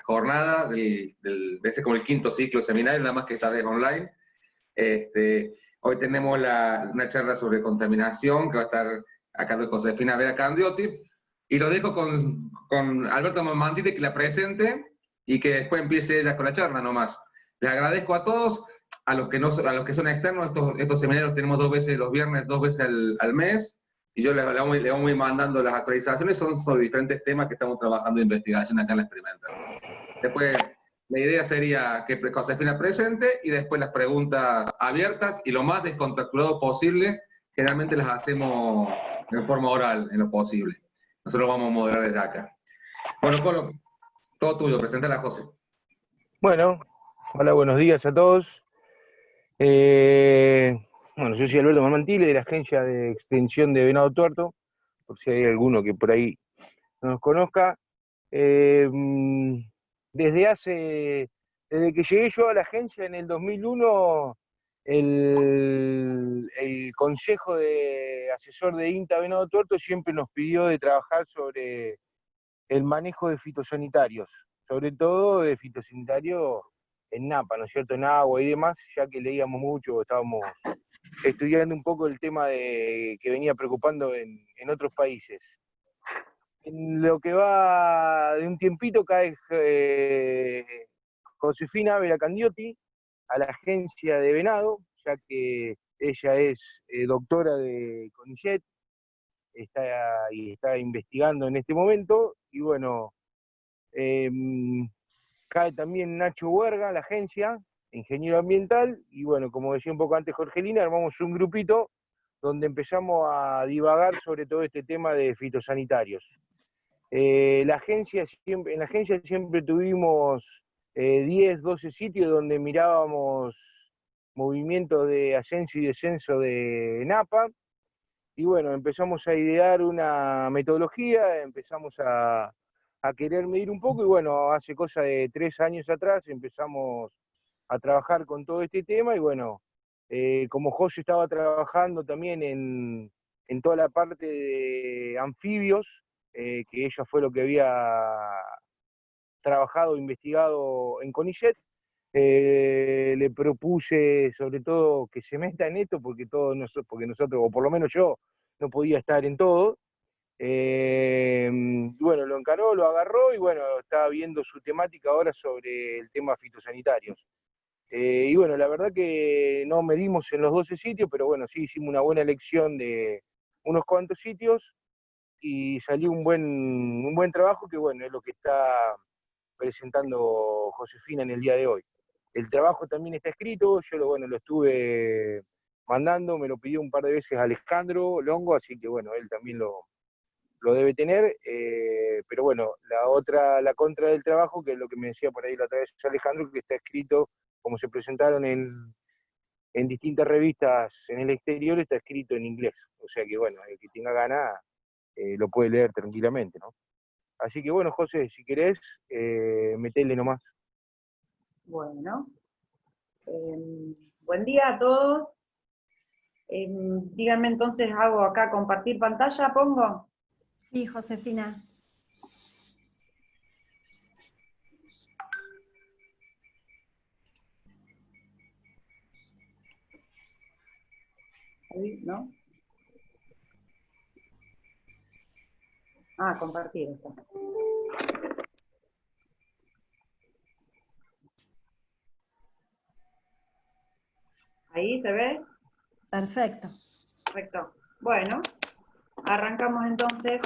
jornada de este como el quinto ciclo seminario, nada más que esta vez online. Hoy tenemos una charla sobre contaminación que va a estar a cargo de Josefina Vera Candioti, y lo dejo con Alberto Mamantini que la presente y que después empiece ella con la charla nomás. Les agradezco a todos, a los que son externos. Estos seminarios tenemos 2 veces los viernes, 2 veces al mes, y yo le vamos mandando las actualizaciones. Son sobre diferentes temas que estamos trabajando en investigación acá en la experimental. Después, la idea sería que Josefina presente y después las preguntas abiertas y lo más descontracturado posible. Generalmente las hacemos en forma oral, en lo posible. Nosotros vamos a moderar desde acá. Bueno, Colo, todo tuyo, presentala a José. Bueno, hola, buenos días a todos. Bueno, yo soy Alberto Mamantile, de la Agencia de Extensión de Venado Tuerto, por si hay alguno que por ahí no nos conozca. Desde que llegué yo a la agencia en el 2001, el Consejo de Asesor de INTA Venado Tuerto siempre nos pidió de trabajar sobre el manejo de fitosanitarios, sobre todo de fitosanitario en Napa, ¿no es cierto?, en agua y demás, ya que leíamos mucho, estábamos estudiando un poco el tema que venía preocupando en otros países. En lo que va de un tiempito cae Josefina Vera Candioti a la agencia de Venado, ya que ella es doctora de CONICET, está investigando en este momento, y bueno, cae también Nacho Huerga a la agencia, ingeniero ambiental, y bueno, como decía un poco antes Jorgelina, armamos un grupito donde empezamos a divagar sobre todo este tema de fitosanitarios. En la agencia siempre tuvimos 10, 12 sitios donde mirábamos movimientos de ascenso y descenso de Napa, y bueno, empezamos a idear una metodología, empezamos a querer medir un poco, y bueno, hace cosa de 3 años atrás empezamos a trabajar con todo este tema, y bueno, como José estaba trabajando también en toda la parte de anfibios, que ella fue lo que había trabajado, investigado en CONICET, le propuse sobre todo que se meta en esto, porque nosotros, o por lo menos yo, no podía estar en todo. Bueno, lo encaró, lo agarró, y bueno, está viendo su temática ahora sobre el tema fitosanitarios. Y bueno, la verdad que no medimos en los 12 sitios, pero bueno, sí hicimos una buena elección de unos cuantos sitios, y salió un buen trabajo, que bueno, es lo que está presentando Josefina en el día de hoy. El trabajo también está escrito, yo lo estuve mandando, me lo pidió un par de veces Alejandro Longo, así que bueno, él también lo debe tener, pero bueno, la contra del trabajo, que es lo que me decía por ahí la otra vez Alejandro, que está escrito, como se presentaron en distintas revistas en el exterior, está escrito en inglés, o sea que bueno, el que tenga ganas lo puede leer tranquilamente, ¿no? Así que bueno, José, si querés, metele nomás. Bueno, buen día a todos. Díganme entonces, ¿hago acá compartir pantalla? ¿Pongo? Sí, Josefina. Ahí, ¿no? Ah, compartir está. ¿Ahí se ve? Perfecto. Perfecto. Bueno, arrancamos entonces.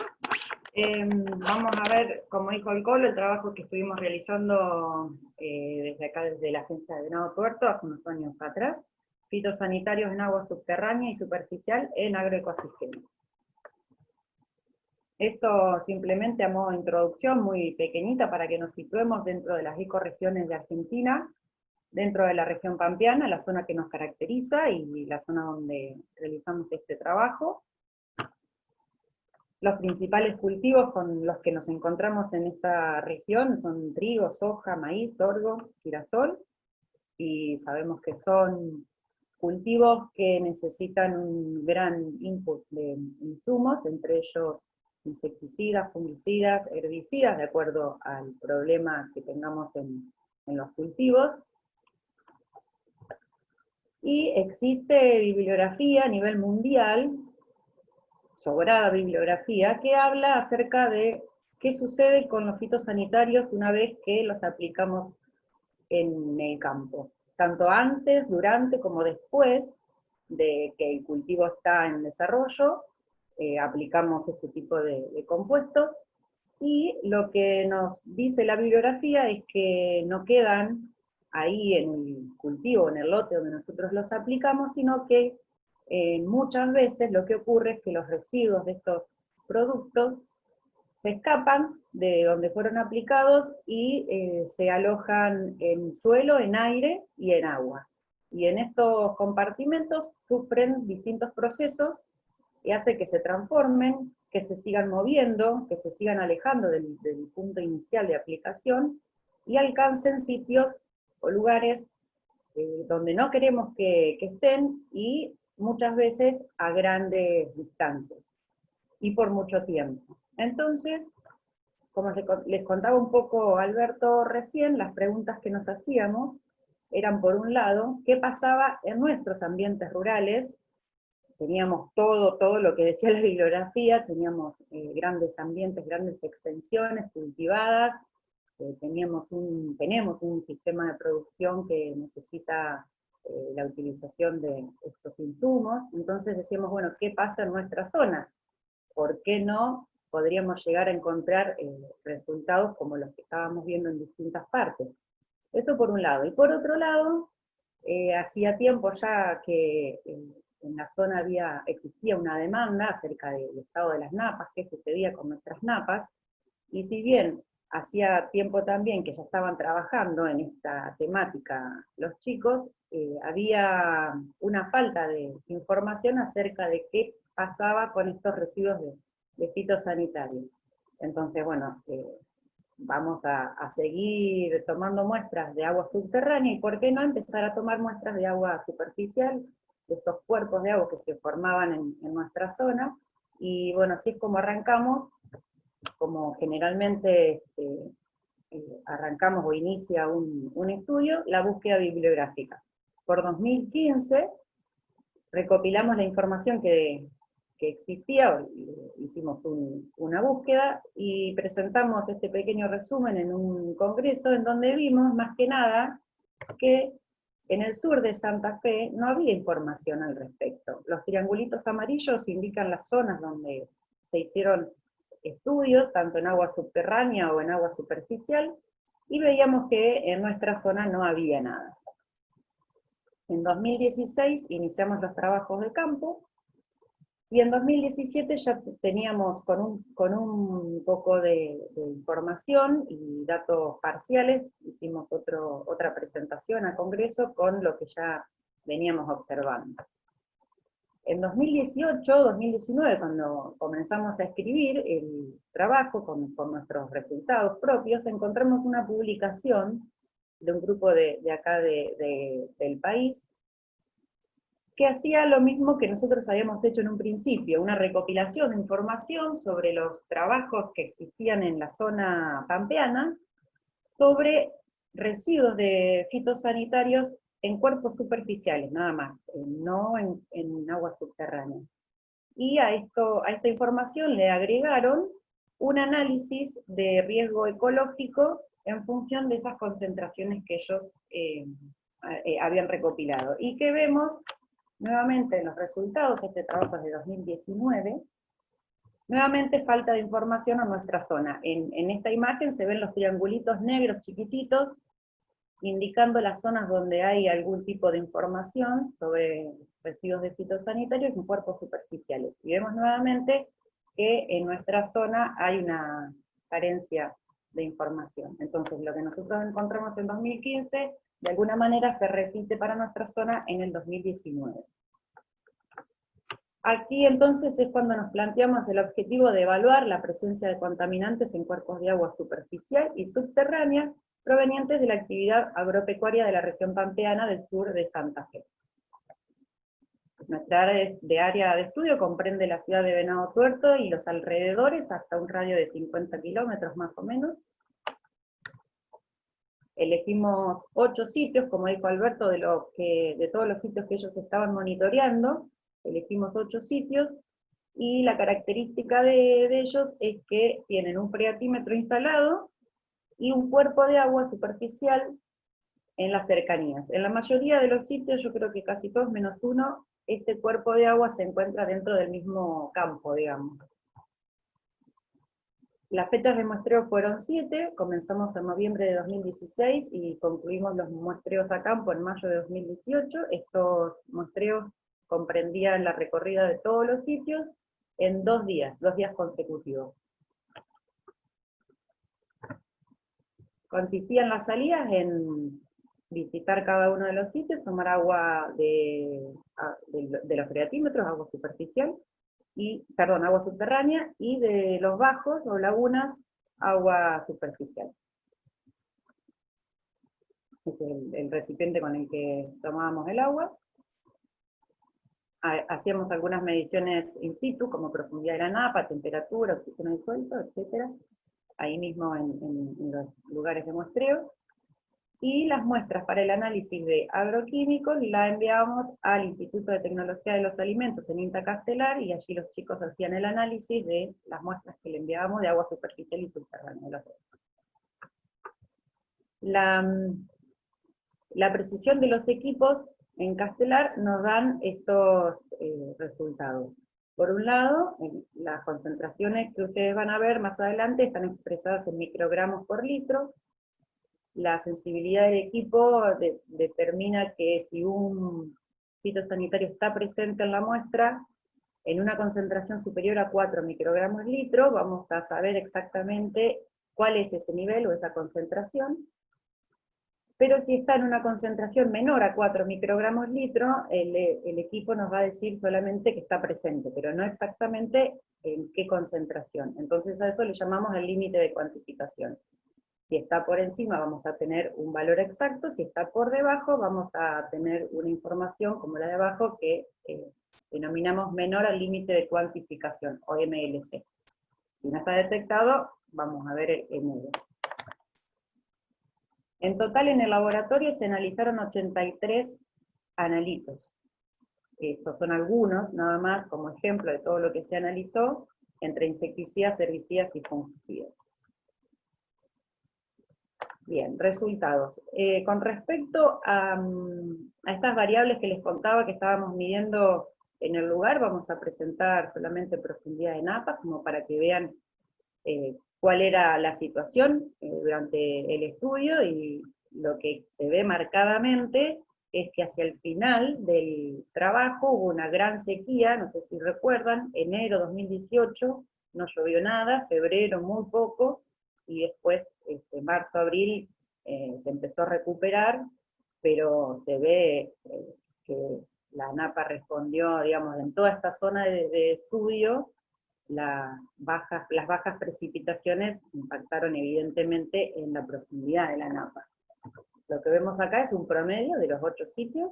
Vamos a ver, como dijo el Colo, el trabajo que estuvimos realizando desde acá, desde la Agencia de Venado Tuerto, hace unos años atrás, fitosanitarios en agua subterránea y superficial en agroecosistemas. Esto simplemente a modo de introducción muy pequeñita para que nos situemos dentro de las ecorregiones de Argentina, dentro de la región pampeana, la zona que nos caracteriza y la zona donde realizamos este trabajo. Los principales cultivos con los que nos encontramos en esta región son trigo, soja, maíz, sorgo, girasol, y sabemos que son cultivos que necesitan un gran input de insumos, entre ellos insecticidas, fungicidas, herbicidas, de acuerdo al problema que tengamos en los cultivos. Y existe bibliografía a nivel mundial, sobrada bibliografía, que habla acerca de qué sucede con los fitosanitarios una vez que los aplicamos en el campo. Tanto antes, durante, como después de que el cultivo está en desarrollo, aplicamos este tipo de compuestos, y lo que nos dice la bibliografía es que no quedan ahí en el cultivo, en el lote donde nosotros los aplicamos, sino que muchas veces lo que ocurre es que los residuos de estos productos se escapan de donde fueron aplicados y se alojan en suelo, en aire y en agua. Y en estos compartimentos sufren distintos procesos y hace que se transformen, que se sigan moviendo, que se sigan alejando del punto inicial de aplicación, y alcancen sitios o lugares donde no queremos que estén, y muchas veces a grandes distancias, y por mucho tiempo. Entonces, como les contaba un poco Alberto recién, las preguntas que nos hacíamos eran, por un lado, ¿qué pasaba en nuestros ambientes rurales? Teníamos todo lo que decía la bibliografía, teníamos grandes ambientes, grandes extensiones cultivadas, tenemos un sistema de producción que necesita la utilización de estos insumos. Entonces decíamos, bueno, ¿qué pasa en nuestra zona? ¿Por qué no podríamos llegar a encontrar resultados como los que estábamos viendo en distintas partes? Eso por un lado. Y por otro lado, hacía tiempo ya que en la zona existía una demanda acerca del estado de las napas, qué sucedía con nuestras napas, y si bien hacía tiempo también que ya estaban trabajando en esta temática los chicos, había una falta de información acerca de qué pasaba con estos residuos de fitosanitarios. Entonces, bueno, vamos a seguir tomando muestras de agua subterránea, y por qué no empezar a tomar muestras de agua superficial, de estos cuerpos de agua que se formaban en nuestra zona, y bueno, así es como arrancamos, como generalmente arrancamos o inicia un estudio, la búsqueda bibliográfica. Por 2015 recopilamos la información que existía, hicimos una búsqueda, y presentamos este pequeño resumen en un congreso en donde vimos, más que nada, que en el sur de Santa Fe no había información al respecto. Los triangulitos amarillos indican las zonas donde se hicieron estudios, tanto en agua subterránea o en agua superficial, y veíamos que en nuestra zona no había nada. En 2016 iniciamos los trabajos de campo, y en 2017 ya teníamos con un poco de información y datos parciales, hicimos otra presentación a Congreso con lo que ya veníamos observando. En 2018-2019, cuando comenzamos a escribir el trabajo con nuestros resultados propios, encontramos una publicación de un grupo de acá del país, que hacía lo mismo que nosotros habíamos hecho en un principio, una recopilación de información sobre los trabajos que existían en la zona pampeana, sobre residuos de fitosanitarios en cuerpos superficiales, nada más, no en agua subterránea. Y a esta información le agregaron un análisis de riesgo ecológico en función de esas concentraciones que ellos habían recopilado. Y que vemos nuevamente en los resultados, este trabajo es de 2019, nuevamente falta de información a nuestra zona. En esta imagen se ven los triangulitos negros chiquititos, indicando las zonas donde hay algún tipo de información sobre residuos de fitosanitarios en cuerpos superficiales. Y vemos nuevamente que en nuestra zona hay una carencia de información. Entonces lo que nosotros encontramos en 2015, de alguna manera se repite para nuestra zona en el 2019. Aquí entonces es cuando nos planteamos el objetivo de evaluar la presencia de contaminantes en cuerpos de agua superficial y subterránea provenientes de la actividad agropecuaria de la región pampeana del sur de Santa Fe. Nuestra área de estudio comprende la ciudad de Venado Tuerto y los alrededores hasta un radio de 50 kilómetros más o menos. Elegimos 8 sitios, como dijo Alberto, de todos los sitios que ellos estaban monitoreando, elegimos 8 sitios, y la característica de ellos es que tienen un freatímetro instalado y un cuerpo de agua superficial en las cercanías. En la mayoría de los sitios, yo creo que casi todos menos uno, este cuerpo de agua se encuentra dentro del mismo campo, digamos. Las fechas de muestreo fueron 7, comenzamos en noviembre de 2016 y concluimos los muestreos a campo en mayo de 2018. Estos muestreos comprendían la recorrida de todos los sitios en 2 días consecutivos. Consistían las salidas en visitar cada uno de los sitios, tomar agua de los freatímetros, agua superficial, agua subterránea, y de los bajos o lagunas, agua superficial. Este es el recipiente con el que tomábamos el agua. Hacíamos algunas mediciones in situ, como profundidad de la napa, temperatura, oxígeno disuelto, etc. Ahí mismo en los lugares de muestreo. Y las muestras para el análisis de agroquímicos la enviábamos al Instituto de Tecnología de los Alimentos en INTA Castelar, y allí los chicos hacían el análisis de las muestras que le enviábamos de agua superficial y subterránea. La precisión de los equipos en Castelar nos dan estos resultados. Por un lado, las concentraciones que ustedes van a ver más adelante están expresadas en microgramos por litro. La sensibilidad del equipo determina que si un fitosanitario está presente en la muestra, en una concentración superior a 4 microgramos litro, vamos a saber exactamente cuál es ese nivel o esa concentración. Pero si está en una concentración menor a 4 microgramos litro, el equipo nos va a decir solamente que está presente, pero no exactamente en qué concentración. Entonces a eso le llamamos el límite de cuantificación. Si está por encima vamos a tener un valor exacto, si está por debajo vamos a tener una información como la de abajo que denominamos menor al límite de cuantificación, o MLC. Si no está detectado, vamos a ver el medio. En total en el laboratorio se analizaron 83 analitos. Estos son algunos, nada más, como ejemplo de todo lo que se analizó, entre insecticidas, herbicidas y fungicidas. Bien, resultados. Con respecto a estas variables que les contaba que estábamos midiendo en el lugar, vamos a presentar solamente profundidad de napas, como para que vean cuál era la situación durante el estudio, y lo que se ve marcadamente es que hacia el final del trabajo hubo una gran sequía, no sé si recuerdan, enero 2018 no llovió nada, febrero muy poco, y después marzo, abril se empezó a recuperar, pero se ve que la napa respondió, digamos, en toda esta zona de estudio, las bajas precipitaciones impactaron evidentemente en la profundidad de la napa. Lo que vemos acá es un promedio de los 8 sitios,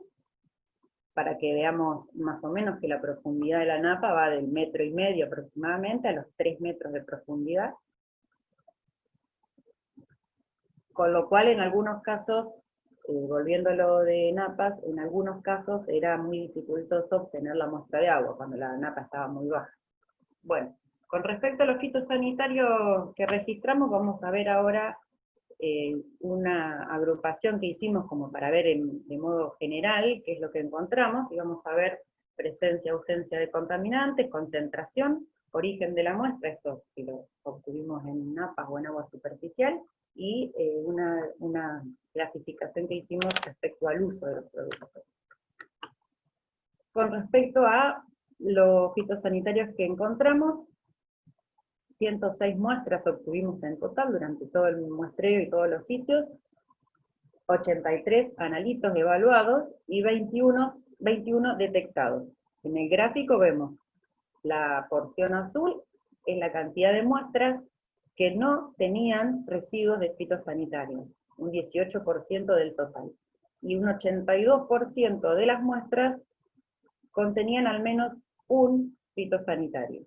para que veamos más o menos que la profundidad de la napa va del 1,5 metros aproximadamente a los 3 metros de profundidad. Con lo cual, en algunos casos, volviendo a lo de napas, en algunos casos era muy dificultoso obtener la muestra de agua, cuando la napa estaba muy baja. Bueno, con respecto a los fitosanitarios que registramos, vamos a ver ahora una agrupación que hicimos como para ver de modo general qué es lo que encontramos, y vamos a ver presencia, ausencia de contaminantes, concentración, origen de la muestra, esto que lo obtuvimos en napas o en agua superficial, y una clasificación que hicimos respecto al uso de los productos. Con respecto a los fitosanitarios que encontramos, 106 muestras obtuvimos en total durante todo el muestreo y todos los sitios, 83 analitos evaluados y 21 detectados. En el gráfico vemos la porción azul, es la cantidad de muestras que no tenían residuos de fitosanitarios, un 18% del total. Y un 82% de las muestras contenían al menos un fitosanitario.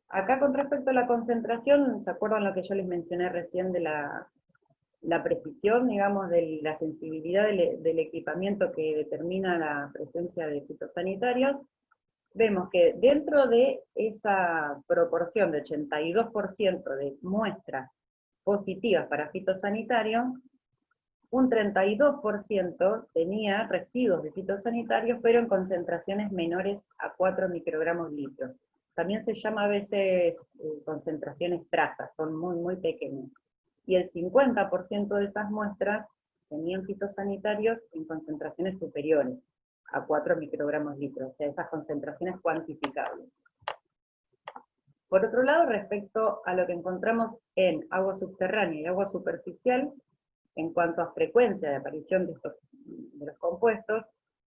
Acá con respecto a la concentración, ¿se acuerdan lo que yo les mencioné recién de la precisión, digamos, de la sensibilidad del equipamiento que determina la presencia de fitosanitarios? Vemos que dentro de esa proporción de 82% de muestras positivas para fitosanitarios, un 32% tenía residuos de fitosanitarios, pero en concentraciones menores a 4 microgramos litro. También se llama a veces concentraciones trazas, son muy, muy pequeñas. Y el 50% de esas muestras tenían fitosanitarios en concentraciones superiores a 4 microgramos litro, o sea, esas concentraciones cuantificables. Por otro lado, respecto a lo que encontramos en agua subterránea y agua superficial, en cuanto a frecuencia de aparición de los compuestos,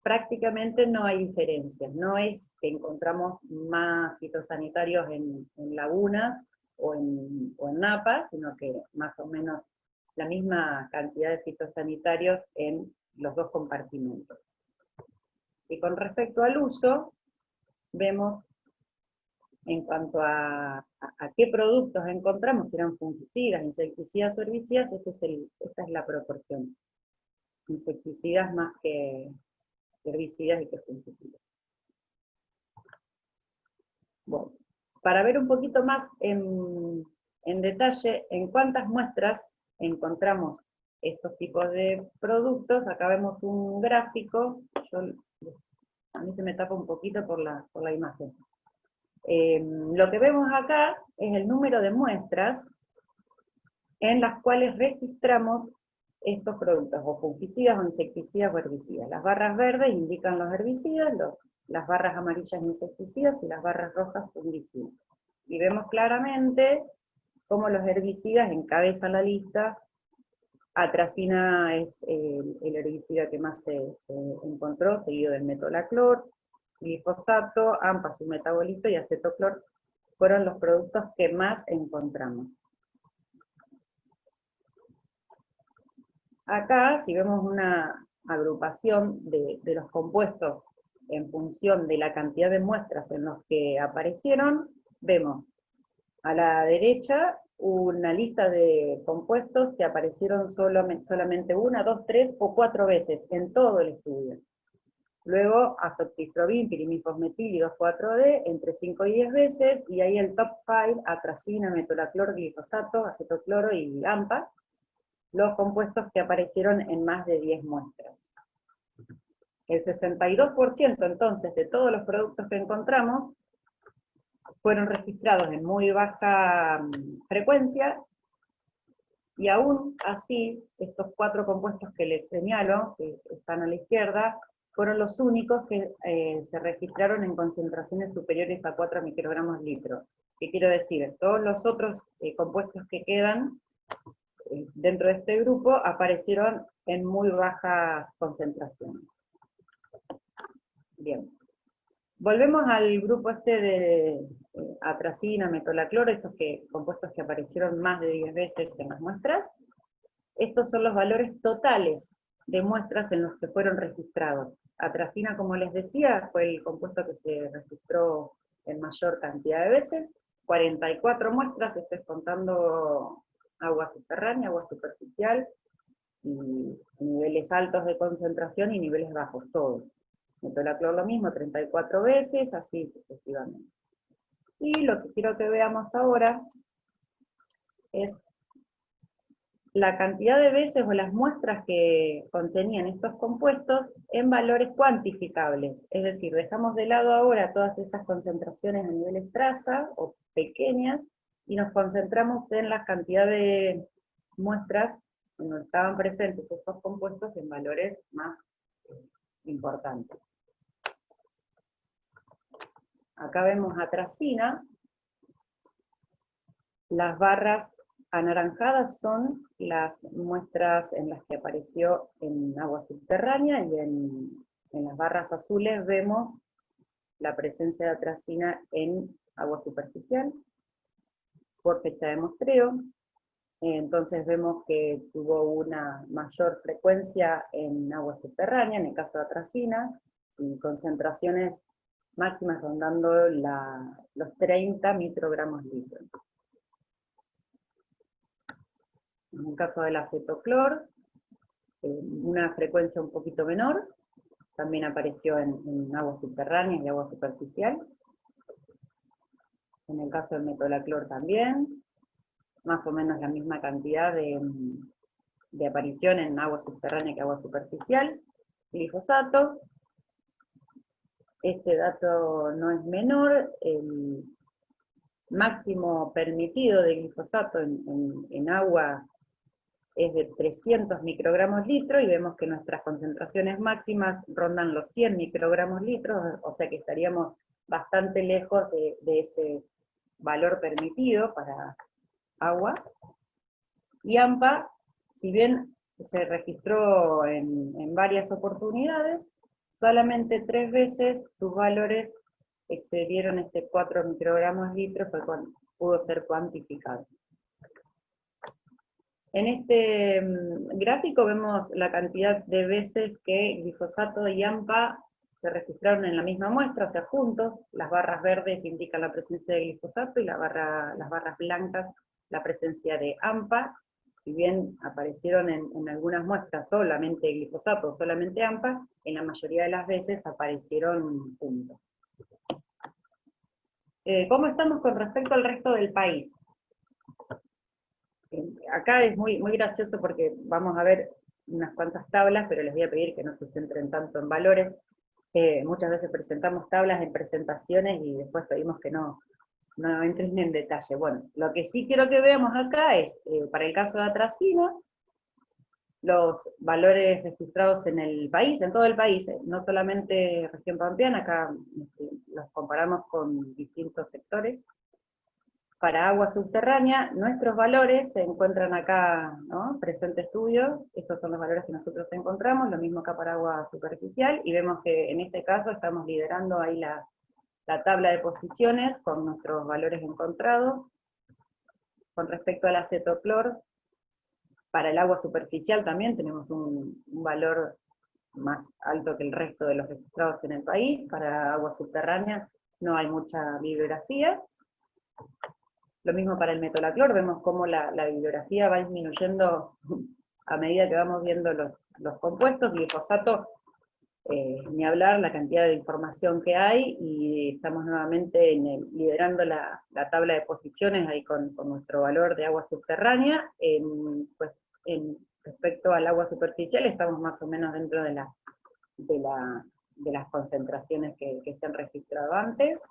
prácticamente no hay diferencias. No es que encontramos más fitosanitarios en lagunas o en napas, sino que más o menos la misma cantidad de fitosanitarios en los dos compartimentos. Y con respecto al uso, vemos en cuanto a qué productos encontramos, que eran fungicidas, insecticidas o herbicidas, esta es la proporción. Insecticidas más que herbicidas y que fungicidas. Bueno, para ver un poquito más en detalle en cuántas muestras encontramos estos tipos de productos, acá vemos un gráfico, a mí se me tapa un poquito por la imagen. Lo que vemos acá es el número de muestras en las cuales registramos estos productos, o fungicidas, o insecticidas, o herbicidas. Las barras verdes indican los herbicidas, las barras amarillas insecticidas, y las barras rojas fungicidas. Y vemos claramente cómo los herbicidas encabezan la lista. Atracina es el herbicida que más se encontró, seguido del metolaclor, glifosato, AMPA, su metabolito, y acetoclor fueron los productos que más encontramos. Acá, si vemos una agrupación de los compuestos en función de la cantidad de muestras en los que aparecieron, vemos a la derecha una lista de compuestos que aparecieron solamente 1, 2, 3 o 4 veces en todo el estudio. Luego azoxystrobin, pirimifosmetil y 2,4-D entre 5 y 10 veces, y ahí el top 5, atracina, metolaclor, glifosato, acetocloro y AMPA, los compuestos que aparecieron en más de 10 muestras. El 62% entonces de todos los productos que encontramos fueron registrados en muy baja frecuencia, y aún así, estos 4 compuestos que les señalo, que están a la izquierda, fueron los únicos que se registraron en concentraciones superiores a 4 microgramos litro. ¿Qué quiero decir? Todos los otros compuestos que quedan dentro de este grupo aparecieron en muy bajas concentraciones. Bien. Volvemos al grupo de atracina, metolaclor, estos compuestos que aparecieron más de 10 veces en las muestras. Estos son los valores totales de muestras en los que fueron registrados. Atracina, como les decía, fue el compuesto que se registró en mayor cantidad de veces, 44 muestras, estoy contando agua subterránea, agua superficial, y niveles altos de concentración y niveles bajos, todos. Metolaclor lo mismo, 34 veces, así sucesivamente. Y lo que quiero que veamos ahora es la cantidad de veces o las muestras que contenían estos compuestos en valores cuantificables. Es decir, dejamos de lado ahora todas esas concentraciones a niveles traza o pequeñas y nos concentramos en la cantidad de muestras donde estaban presentes estos compuestos en valores más importantes. Acá vemos atracina. Las barras anaranjadas son las muestras en las que apareció en agua subterránea, y en las barras azules vemos la presencia de atracina en agua superficial, por fecha de muestreo. Entonces vemos que tuvo una mayor frecuencia en agua subterránea, en el caso de atracina, y concentraciones máximas rondando los 30 microgramos litro. En el caso del acetoclor, una frecuencia un poquito menor, también apareció en agua subterránea y agua superficial. En el caso del metolaclor también, más o menos la misma cantidad de aparición en agua subterránea que agua superficial. Glifosato, este dato no es menor, el máximo permitido de glifosato en agua es de 300 microgramos litro, y vemos que nuestras concentraciones máximas rondan los 100 microgramos litros, o sea que estaríamos bastante lejos de ese valor permitido para agua. Y AMPA, si bien se registró en varias oportunidades, solamente 3 veces sus valores excedieron 4 microgramos litro, fue cuando pudo ser cuantificado. En este gráfico vemos la cantidad de veces que glifosato y AMPA se registraron en la misma muestra, o sea, juntos. Las barras verdes indican la presencia de glifosato y las barras blancas la presencia de AMPA. Si bien aparecieron en algunas muestras solamente glifosato o solamente AMPA, en la mayoría de las veces aparecieron juntos. ¿Cómo estamos con respecto al resto del país? Acá es muy gracioso porque vamos a ver unas cuantas tablas, pero les voy a pedir que no se centren tanto en valores. Muchas veces presentamos tablas en presentaciones y después pedimos que no entren en detalle. Bueno, lo que sí quiero que veamos acá es, para el caso de atracina, los valores registrados en el país, en todo el país, no solamente región pampeana, acá los comparamos con distintos sectores. Para agua subterránea, nuestros valores se encuentran acá, ¿no? Presente estudio, estos son los valores que nosotros encontramos, lo mismo acá para agua superficial, y vemos que en este caso estamos liderando ahí la tabla de posiciones con nuestros valores encontrados. Con respecto al acetoclor, para el agua superficial también tenemos un valor más alto que el resto de los registrados en el país. Para agua subterránea no hay mucha bibliografía. Lo mismo para el metolaclor, vemos cómo la bibliografía va disminuyendo a medida que vamos viendo los compuestos. Glifosato, ni hablar la cantidad de información que hay, y estamos nuevamente liderando la tabla de posiciones ahí con nuestro valor de agua subterránea. Respecto al agua superficial estamos más o menos dentro de las concentraciones que se han registrado antes.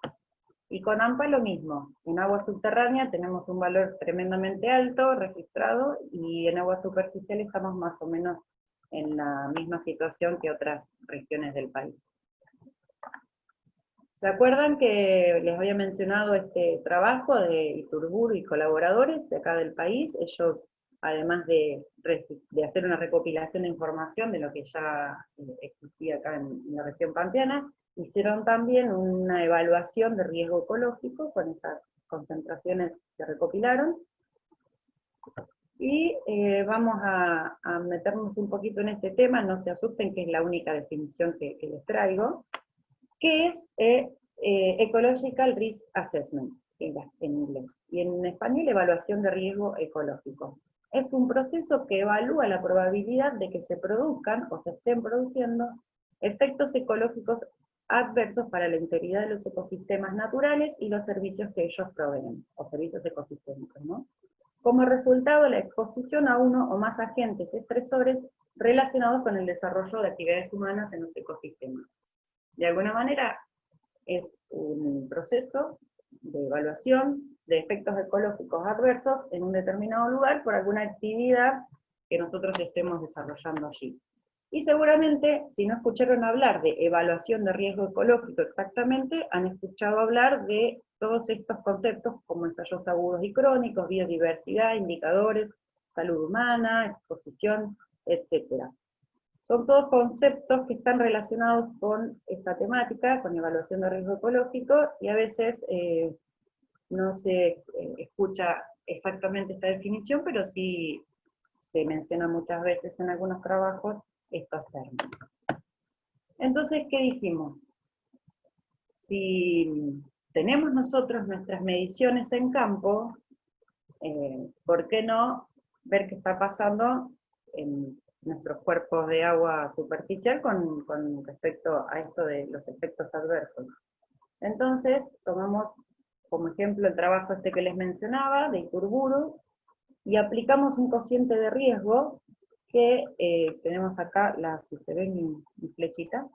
Y con AMPA lo mismo, en agua subterránea tenemos un valor tremendamente alto registrado, y en agua superficial estamos más o menos en la misma situación que otras regiones del país. ¿Se acuerdan que les había mencionado este trabajo de Iturburu y colaboradores de acá del país? Ellos, además de hacer una recopilación de información de lo que ya existía acá en la región pampeana, hicieron también una evaluación de riesgo ecológico con esas concentraciones que recopilaron. Y vamos a meternos un poquito en este tema, no se asusten que es la única definición que les traigo, que es Ecological Risk Assessment, en inglés, y en español evaluación de riesgo ecológico. Es un proceso que evalúa la probabilidad de que se produzcan o se estén produciendo efectos ecológicos adversos para la integridad de los ecosistemas naturales y los servicios que ellos proveen, o servicios ecosistémicos, ¿no? Como resultado, la exposición a uno o más agentes estresores relacionados con el desarrollo de actividades humanas en los ecosistemas. De alguna manera, es un proceso de evaluación de efectos ecológicos adversos en un determinado lugar por alguna actividad que nosotros estemos desarrollando allí. Y seguramente, si no escucharon hablar de evaluación de riesgo ecológico exactamente, han escuchado hablar de todos estos conceptos como ensayos agudos y crónicos, biodiversidad, indicadores, salud humana, exposición, etc. Son todos conceptos que están relacionados con esta temática, con evaluación de riesgo ecológico, y a veces no se escucha exactamente esta definición, pero sí se menciona muchas veces en algunos trabajos estos términos. Entonces, ¿qué dijimos? Si tenemos nosotros nuestras mediciones en campo, ¿por qué no ver qué está pasando en nuestros cuerpos de agua superficial con respecto a esto de los efectos adversos? Entonces, tomamos como ejemplo el trabajo este que les mencionaba, de Iturburu, y aplicamos un cociente de riesgo que tenemos acá, si se ve mi flechita.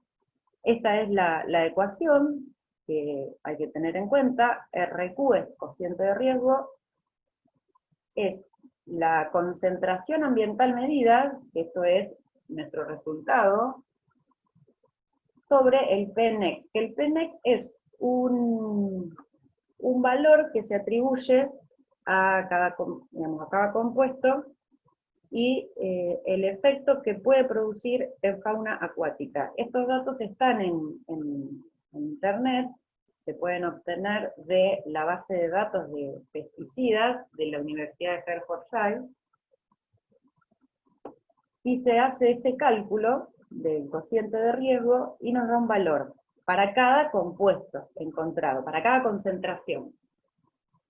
Esta es la ecuación que hay que tener en cuenta. RQ es cociente de riesgo, es la concentración ambiental medida, que esto es nuestro resultado, sobre el PNEC, que el PNEC es un valor que se atribuye a cada compuesto, y el efecto que puede producir en fauna acuática. Estos datos están en internet, se pueden obtener de la base de datos de pesticidas de la Universidad de Hertfordshire, y se hace este cálculo del cociente de riesgo y nos da un valor para cada compuesto encontrado, para cada concentración.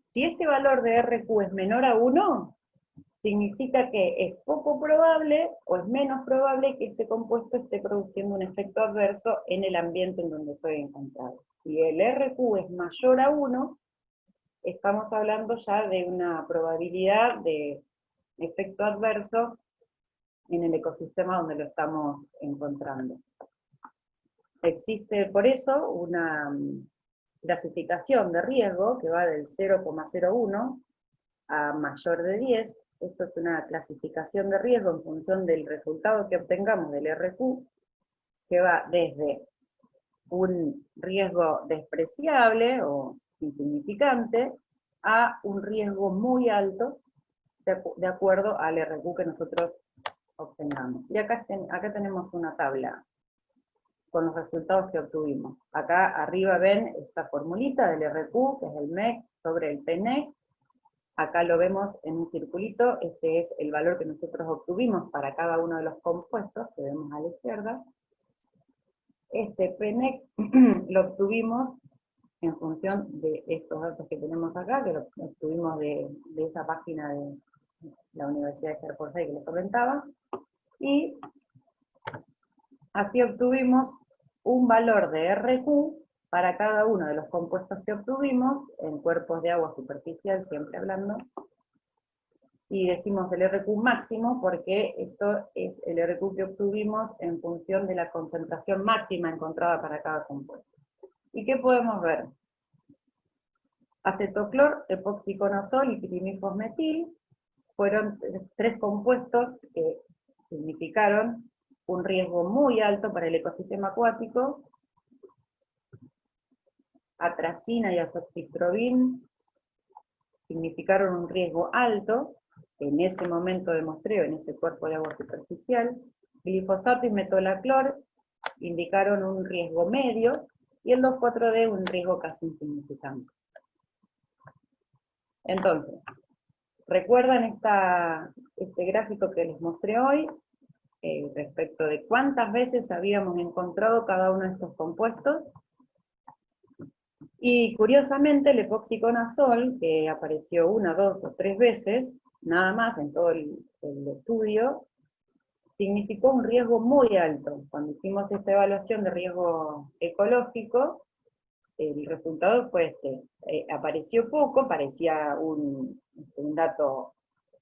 Si este valor de RQ es menor a 1, significa que es poco probable o es menos probable que este compuesto esté produciendo un efecto adverso en el ambiente en donde fue encontrado. Si el RQ es mayor a 1, estamos hablando ya de una probabilidad de efecto adverso en el ecosistema donde lo estamos encontrando. Existe por eso una clasificación de riesgo que va del 0,01 a mayor de 10. Esto es una clasificación de riesgo en función del resultado que obtengamos del RQ, que va desde un riesgo despreciable o insignificante a un riesgo muy alto de acuerdo al RQ que nosotros obtengamos. Y acá tenemos una tabla con los resultados que obtuvimos. Acá arriba ven esta formulita del RQ, que es el MEC sobre el PNEC. Acá lo vemos en un circulito, este es el valor que nosotros obtuvimos para cada uno de los compuestos, que vemos a la izquierda. Este PNEC lo obtuvimos en función de estos datos que tenemos acá, que lo obtuvimos de esa página de la Universidad de Hertfordshire que les comentaba, y así obtuvimos un valor de RQ para cada uno de los compuestos que obtuvimos, en cuerpos de agua superficial, siempre hablando, y decimos el RQ máximo porque esto es el RQ que obtuvimos en función de la concentración máxima encontrada para cada compuesto. ¿Y qué podemos ver? Acetoclor, epoxiconazol y pirimifosmetil fueron 3 compuestos que significaron un riesgo muy alto para el ecosistema acuático. Atracina y azoxystrobin significaron un riesgo alto en ese momento de muestreo, en ese cuerpo de agua superficial. Glifosato y metolaclor indicaron un riesgo medio, y el 2,4-D un riesgo casi insignificante. Entonces, ¿recuerdan este gráfico que les mostré hoy? Respecto de cuántas veces habíamos encontrado cada uno de estos compuestos. Y curiosamente el epoxiconazol, que apareció 1, 2 o 3 veces, nada más en todo el estudio, significó un riesgo muy alto. Cuando hicimos esta evaluación de riesgo ecológico, el resultado fue este. Apareció poco, parecía un dato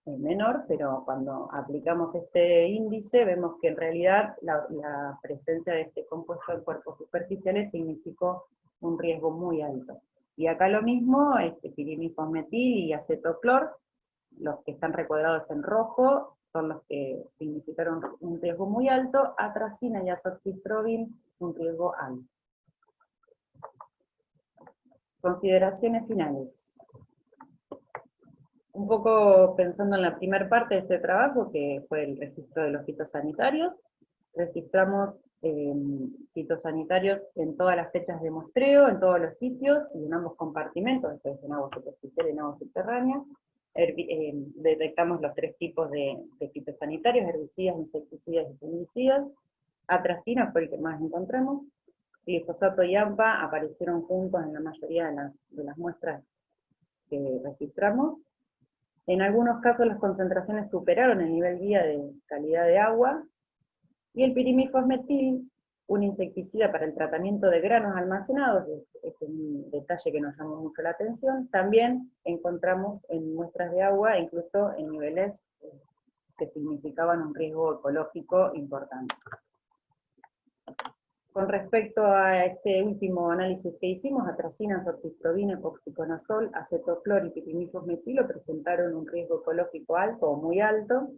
menor, pero cuando aplicamos este índice vemos que en realidad la presencia de este compuesto en cuerpos superficiales significó un riesgo muy alto. Y acá lo mismo, pirimifosmetil y acetoclor, los que están recuadrados en rojo, son los que significaron un riesgo muy alto. Atracina y azoxystrobin, un riesgo alto. Consideraciones finales. Un poco pensando en la primera parte de este trabajo, que fue el registro de los fitosanitarios. Registramos fitosanitarios en todas las fechas de muestreo, en todos los sitios, y en ambos compartimentos, esto es en agua superficial y en agua subterránea. detectamos los 3 tipos de fitosanitarios: herbicidas, insecticidas y fungicidas. Atracina fue el que más encontramos. Glifosato y AMPA aparecieron juntos en la mayoría de las muestras que registramos. En algunos casos las concentraciones superaron el nivel guía de calidad de agua, y el pirimifosmetil, un insecticida para el tratamiento de granos almacenados, es un detalle que nos llamó mucho la atención, también encontramos en muestras de agua, incluso en niveles que significaban un riesgo ecológico importante. Con respecto a este último análisis que hicimos, atracina, azoxisprobina, epoxiconazol, acetoclor y pirimifosmetilo presentaron un riesgo ecológico alto o muy alto,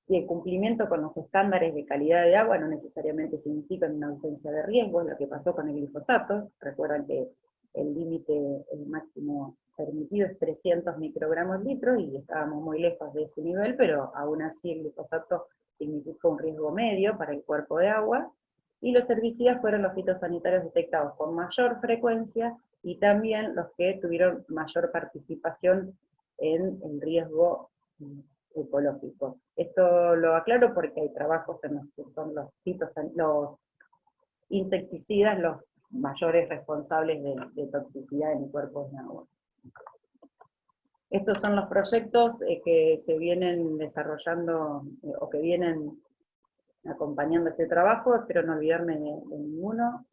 y el cumplimiento con los estándares de calidad de agua no necesariamente significa una ausencia de riesgo. Es lo que pasó con el glifosato. Recuerdan que el límite máximo permitido es 300 microgramos litro, y estábamos muy lejos de ese nivel, pero aún así el glifosato significó un riesgo medio para el cuerpo de agua, y los herbicidas fueron los fitosanitarios detectados con mayor frecuencia, y también los que tuvieron mayor participación en el riesgo ecológico. Esto lo aclaro porque hay trabajos en los que son los insecticidas los mayores responsables de toxicidad en cuerpos de agua. Estos son los proyectos que se vienen desarrollando o que vienen acompañando este trabajo. Espero no olvidarme de ninguno.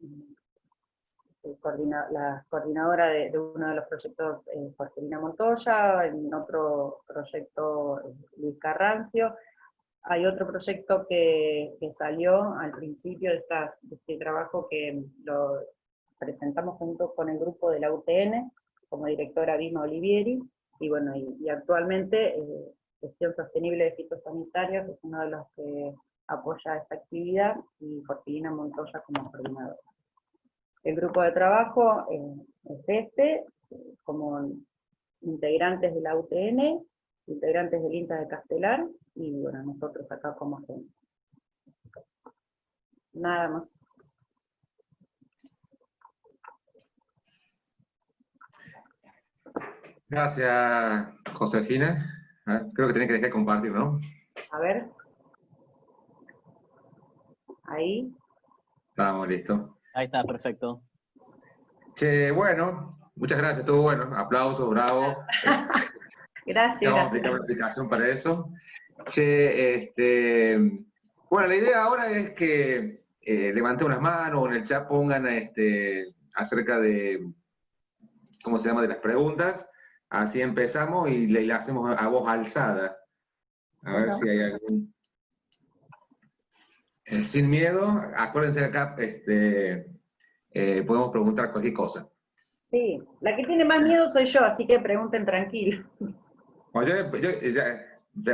La coordinadora de uno de los proyectos, Jorgelina Montoya; en otro proyecto, Luis Carrancio. Hay otro proyecto que salió al principio de este trabajo, que lo presentamos junto con el grupo de la UTN, como directora Vilma Olivieri, y bueno, y actualmente Gestión Sostenible de Fitosanitarios es uno de los que apoya esta actividad, y Jorgelina Montoya como coordinadora. El grupo de trabajo es como integrantes de la UTN, integrantes del INTA de Castelar, y bueno, nosotros acá como gente. Nada más. Gracias, Josefina. Creo que tenés que dejar de compartir, ¿no? A ver. Ahí. Estamos listos. Ahí está, perfecto. Che, bueno, muchas gracias, estuvo bueno. Aplausos, bravo. Gracias. Vamos a aplicar una aplicación para eso. Che, bueno, la idea ahora es que levanten unas manos o en el chat pongan acerca de, ¿cómo se llama?, de las preguntas. Así empezamos y le hacemos a voz alzada. A ver si hay algún... sin miedo, acuérdense que acá podemos preguntar cualquier cosa. Sí, la que tiene más miedo soy yo, así que pregunten tranquilo. Bueno,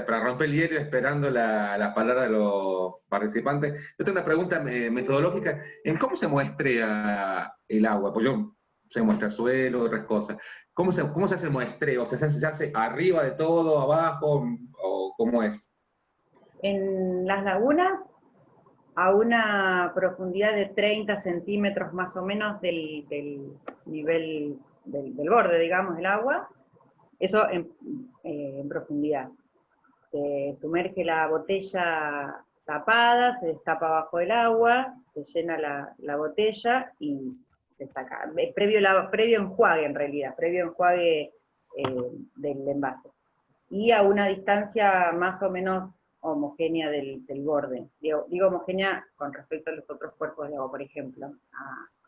para romper el hielo, esperando la palabra de los participantes, yo tengo una pregunta metodológica. ¿En cómo se muestrea el agua? Pues se muestra suelo, otras cosas. ¿Cómo se hace el muestreo? ¿Se hace arriba de todo, abajo, o cómo es? En las lagunas, a una profundidad de 30 centímetros más o menos del nivel del borde, digamos, del agua, eso en profundidad. Se sumerge la botella tapada, se destapa bajo el agua, se llena la botella y se saca. Previo enjuague, en realidad, previo enjuague del envase. Y a una distancia más o menos homogénea del borde. Digo homogénea con respecto a los otros cuerpos de agua, por ejemplo,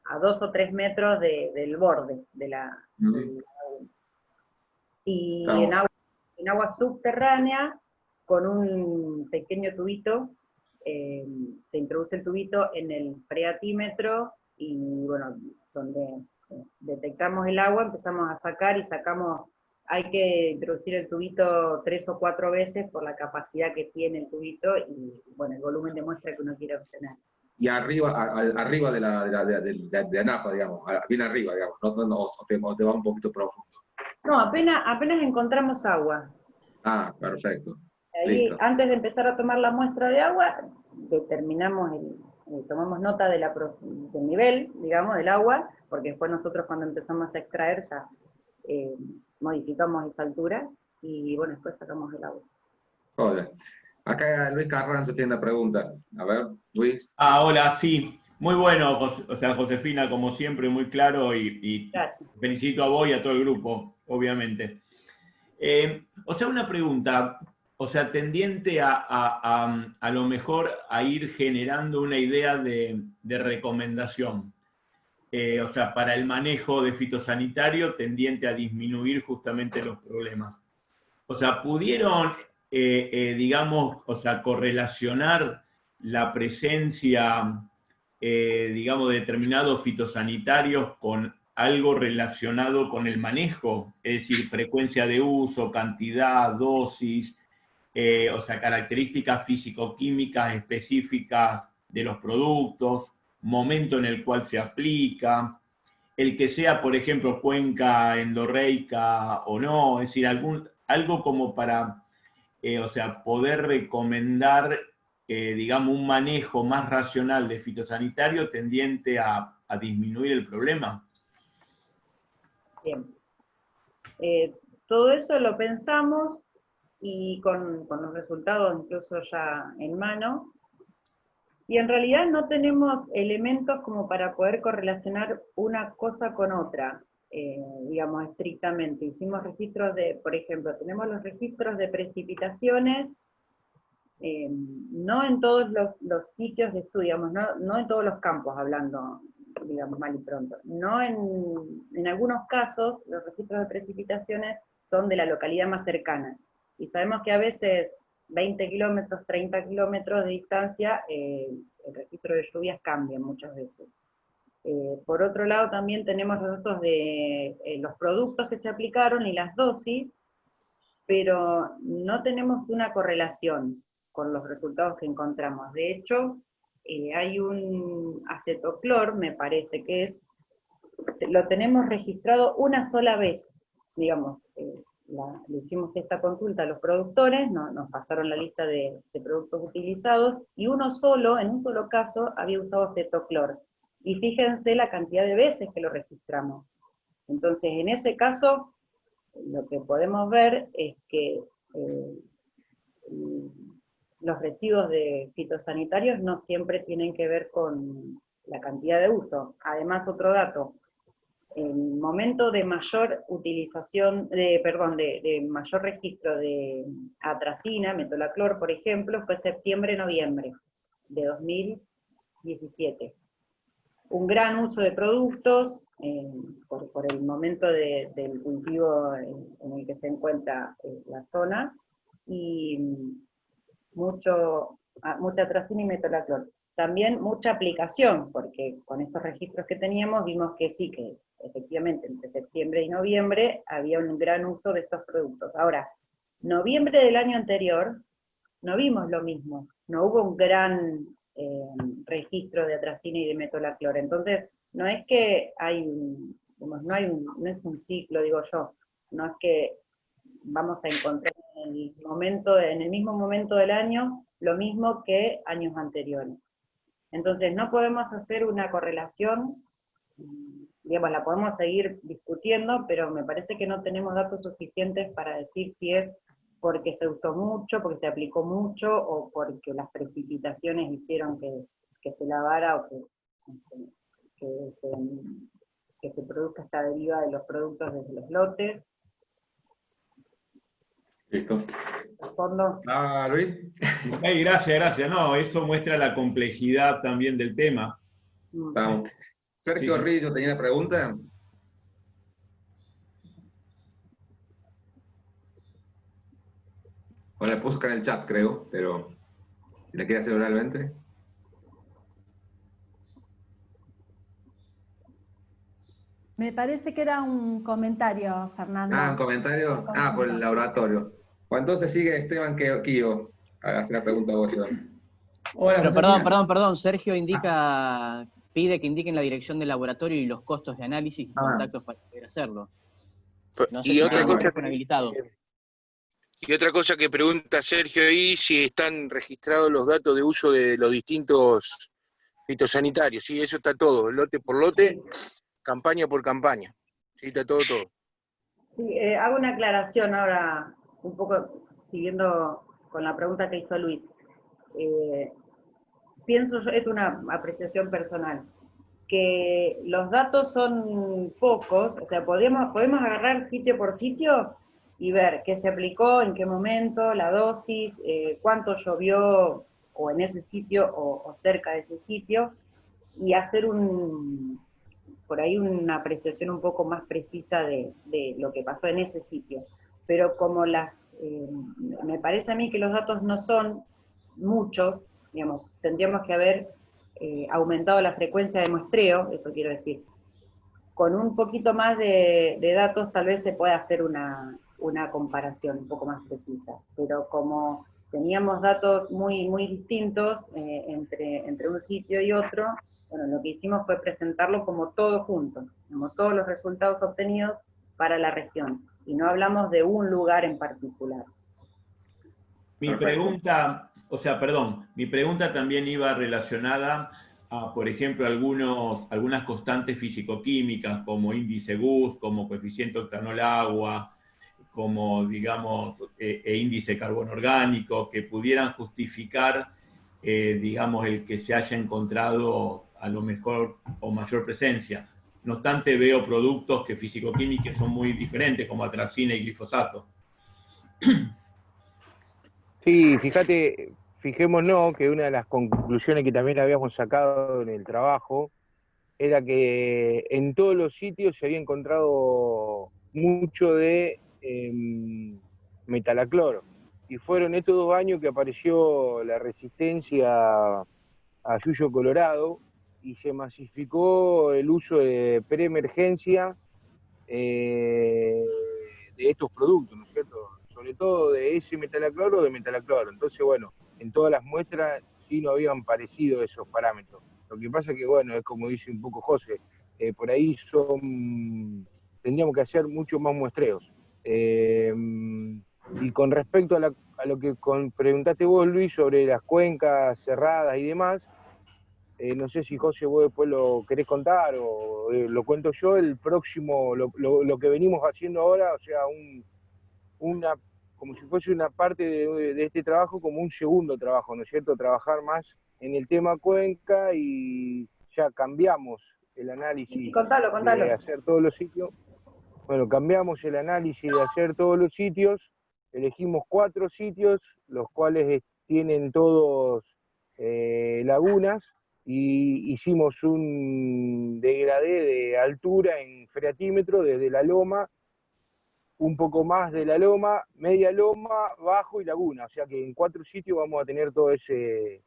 a 2 o 3 metros del borde de la laguna. Y en agua subterránea, con un pequeño tubito, se introduce el tubito en el freatímetro, y bueno, donde detectamos el agua, empezamos a sacar y sacamos. Hay que introducir el tubito 3 o 4 veces por la capacidad que tiene el tubito y bueno, el volumen de muestra que uno quiere obtener. Y arriba de la napa, digamos, bien arriba, digamos, o te va un poquito profundo. No, apenas encontramos agua. Ah, perfecto. Ahí, Listo. antes de empezar a tomar la muestra de agua, tomamos nota del nivel, digamos, del agua, porque después nosotros cuando empezamos a extraer ya modificamos esa altura y bueno, después sacamos el agua. Joder. Acá Luis Carranzo tiene una pregunta. A ver, Luis. Hola, sí. Muy bueno, o sea, Josefina, como siempre, muy claro y Gracias. felicito a vos y a todo el grupo, obviamente. O sea, una pregunta, o sea, tendiente a lo mejor a ir generando una idea de recomendación. O sea, para el manejo de fitosanitario tendiente a disminuir justamente los problemas. O sea, ¿pudieron, digamos, o sea, correlacionar la presencia, digamos, de determinados fitosanitarios con algo relacionado con el manejo? Es decir, frecuencia de uso, cantidad, dosis, o sea, características físico-químicas específicas de los productos, momento en el cual se aplica, el que sea, por ejemplo, cuenca endorreica o no, es decir, algo como para, o sea, poder recomendar, digamos, un manejo más racional de fitosanitario tendiente a disminuir el problema. Bien. Todo eso lo pensamos y con los resultados incluso ya en mano, y en realidad no tenemos elementos como para poder correlacionar una cosa con otra, digamos, estrictamente. Hicimos registros de, por ejemplo, tenemos los registros de precipitaciones, no en todos los sitios de estudio, digamos, no en todos los campos, hablando, digamos, mal y pronto. No en algunos casos, los registros de precipitaciones son de la localidad más cercana. Y sabemos que a veces 20 kilómetros, 30 kilómetros de distancia, el registro de lluvias cambia muchas veces. Por otro lado, también tenemos los datos de los productos que se aplicaron y las dosis, pero no tenemos una correlación con los resultados que encontramos. De hecho, hay un acetoclor, me parece que es, lo tenemos registrado una sola vez, digamos, le hicimos esta consulta a los productores, nos pasaron la lista de productos utilizados, y uno solo, en un solo caso, había usado acetoclor. Y fíjense la cantidad de veces que lo registramos. Entonces, en ese caso, lo que podemos ver es que los residuos de fitosanitarios no siempre tienen que ver con la cantidad de uso. Además, otro dato, el momento de mayor utilización, de mayor registro de atracina, metolaclor, por ejemplo, fue septiembre-noviembre de 2017. Un gran uso de productos, por el momento del cultivo en el que se encuentra la zona, y mucha atracina y metolaclor. También mucha aplicación, porque con estos registros que teníamos vimos que sí, que efectivamente entre septiembre y noviembre había un gran uso de estos productos. Ahora, noviembre del año anterior no vimos lo mismo, no hubo un gran registro de atracina y de metolaclor. Entonces, no es que no es un ciclo, digo yo, no es que vamos a encontrar en el mismo momento del año lo mismo que años anteriores. Entonces, no podemos hacer una correlación, digamos, la podemos seguir discutiendo, pero me parece que no tenemos datos suficientes para decir si es porque se usó mucho, porque se aplicó mucho, o porque las precipitaciones hicieron que se lavara, o que se produzca esta deriva de los productos desde los lotes. Listo. ¿Respondo? Luis. Hey, gracias. No, eso muestra la complejidad también del tema. Vamos. Sergio Sí. Rillo tenía una pregunta. O la puse acá en el chat, creo, pero si la quiere hacer oralmente. Me parece que era un comentario, Fernando. Un comentario. Por el laboratorio. Pues entonces sigue Esteban Quío. Hace la pregunta a vos, Iván. Hola, pero perdón, Sergio pide que indiquen la dirección del laboratorio y los costos de análisis y contactos para poder hacerlo. No sé Y si otra cosa con habilitado. Y otra cosa que pregunta Sergio ahí, si están registrados los datos de uso de los distintos fitosanitarios. Sí, eso está todo, lote por lote, campaña por campaña. Sí, está todo. Sí, hago una aclaración ahora, un poco siguiendo con la pregunta que hizo Luis. Pienso yo, es una apreciación personal, que los datos son pocos, o sea, podemos agarrar sitio por sitio y ver qué se aplicó, en qué momento, la dosis, cuánto llovió o en ese sitio o cerca de ese sitio, y hacer por ahí una apreciación un poco más precisa de lo que pasó en ese sitio. Pero como me parece a mí que los datos no son muchos, digamos, tendríamos que haber aumentado la frecuencia de muestreo, eso quiero decir. Con un poquito más de datos tal vez se pueda hacer una comparación un poco más precisa, pero como teníamos datos muy, muy distintos entre un sitio y otro, bueno, lo que hicimos fue presentarlo como todo junto, como todos los resultados obtenidos para la región, y no hablamos de un lugar en particular. Mi pregunta, o sea, perdón, mi pregunta también iba relacionada a, por ejemplo, algunas constantes físico-químicas como índice GUS, como coeficiente octanol-agua, como, digamos, índice carbono orgánico, que pudieran justificar, digamos, el que se haya encontrado a lo mejor o mayor presencia. No obstante, veo productos que físico-químicos son muy diferentes, como atracina y glifosato. Sí, fijémonos que una de las conclusiones que también habíamos sacado en el trabajo era que en todos los sitios se había encontrado mucho de metalacloro. Y fueron estos 2 años que apareció la resistencia a yuyo colorado y se masificó el uso de preemergencia de estos productos, ¿no es cierto? Sobre todo de ese metalacloro o de metalacloro. Entonces, bueno, en todas las muestras sí no habían parecido esos parámetros. Lo que pasa que, bueno, es como dice un poco José, por ahí tendríamos que hacer mucho más muestreos. Y con respecto a lo que preguntaste vos, Luis, sobre las cuencas cerradas y demás, no sé si José vos después lo querés contar o lo cuento yo, el próximo, lo que venimos haciendo ahora, o sea, como si fuese una parte de este trabajo, como un segundo trabajo, ¿no es cierto? Trabajar más en el tema cuenca y ya cambiamos el análisis Sí, contalo. de hacer todos los sitios. Bueno, cambiamos el análisis de hacer todos los sitios, elegimos 4 sitios, los cuales tienen todos lagunas, y hicimos un degradé de altura en freatímetro desde la loma, un poco más de la loma, media loma, bajo y laguna. O sea que en 4 sitios vamos a tener todo ese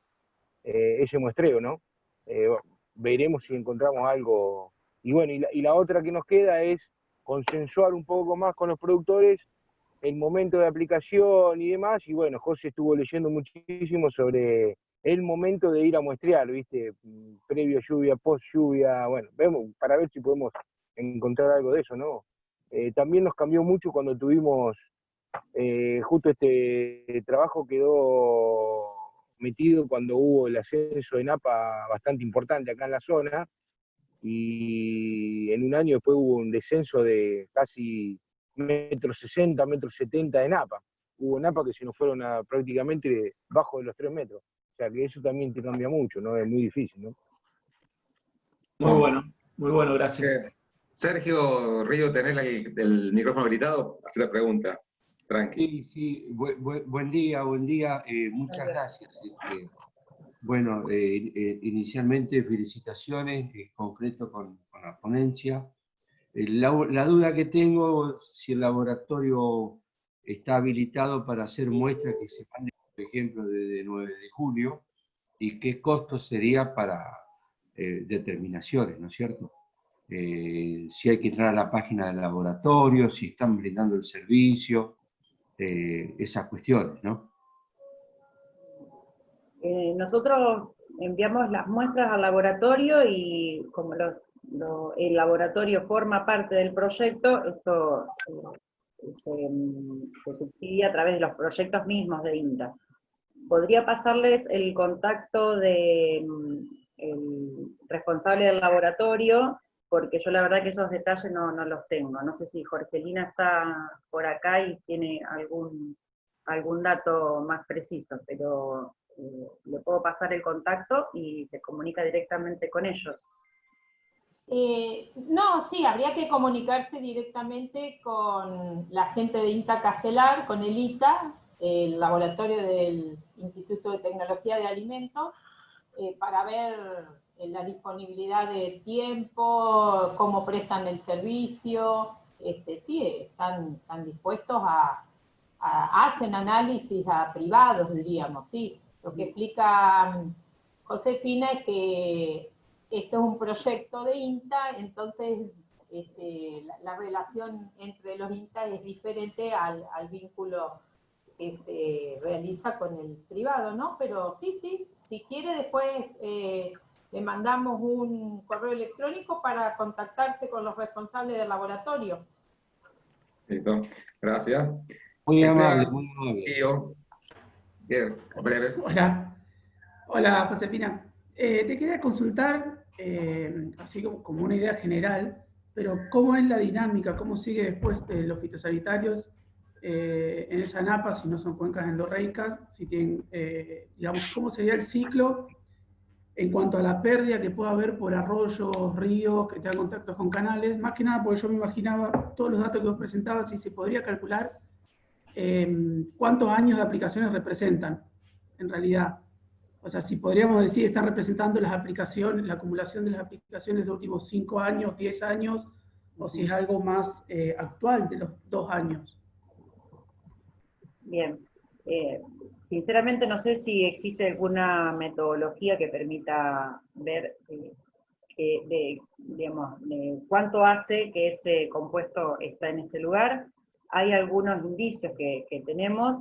muestreo, ¿no? Veremos si encontramos algo. Y bueno, y la otra que nos queda es consensuar un poco más con los productores el momento de aplicación y demás. Y bueno, José estuvo leyendo muchísimo sobre el momento de ir a muestrear, ¿viste? Previo lluvia, post lluvia, bueno, vemos para ver si podemos encontrar algo de eso, ¿no? También nos cambió mucho cuando tuvimos, justo este trabajo quedó metido cuando hubo el ascenso de Napa bastante importante acá en la zona, y en un año después hubo un descenso de casi 1,60 m, 1,70 m de Napa. Hubo Napa que se nos fueron prácticamente bajo de los 3 metros. O sea que eso también te cambia mucho, ¿no? Es muy difícil, ¿no? Muy bueno, gracias. Sergio Río, ¿tenés el micrófono habilitado? Hace la pregunta. Tranqui. Sí, buen día. Muchas gracias. Bueno, inicialmente felicitaciones, concreto con la ponencia. La duda que tengo, si el laboratorio está habilitado para hacer muestras que se manden, por ejemplo, desde 9 de julio, y qué costo sería para determinaciones, ¿no es cierto? Si hay que entrar a la página del laboratorio, si están brindando el servicio, esas cuestiones, ¿no? Nosotros enviamos las muestras al laboratorio y como el laboratorio forma parte del proyecto, esto se subsidia a través de los proyectos mismos de INTA. Podría pasarles el contacto del responsable del laboratorio porque yo la verdad que esos detalles no los tengo. No sé si Jorgelina está por acá y tiene algún dato más preciso, pero le puedo pasar el contacto y se comunica directamente con ellos. No, sí, habría que comunicarse directamente con la gente de INTA Castelar, con el ITA, el laboratorio del Instituto de Tecnología de Alimentos, para ver la disponibilidad de tiempo, cómo prestan el servicio. Sí, están dispuestos hacen análisis a privados, diríamos, sí. Lo que explica Josefina es que esto es un proyecto de INTA, entonces la relación entre los INTA es diferente al vínculo que se realiza con el privado, ¿no? Pero sí, si quiere después le mandamos un correo electrónico para contactarse con los responsables del laboratorio. Listo, gracias. Muy amable, muy amable. Bien, breve. Hola Josefina. Te quería consultar, así como una idea general, pero ¿cómo es la dinámica? ¿Cómo sigue después los fitosanitarios en esa napa, si no son cuencas endorreicas? Si tienen, digamos, ¿cómo sería el ciclo en cuanto a la pérdida que pueda haber por arroyos, ríos, que tengan contactos con canales? Más que nada porque yo me imaginaba todos los datos que vos presentabas y se podría calcular cuántos años de aplicaciones representan en realidad. O sea, si podríamos decir, están representando las aplicaciones, la acumulación de las aplicaciones de los últimos 5 años, 10 años, o si es algo más actual de los 2 años. Bien. Sinceramente no sé si existe alguna metodología que permita ver digamos, cuánto hace que ese compuesto está en ese lugar. Hay algunos indicios que tenemos.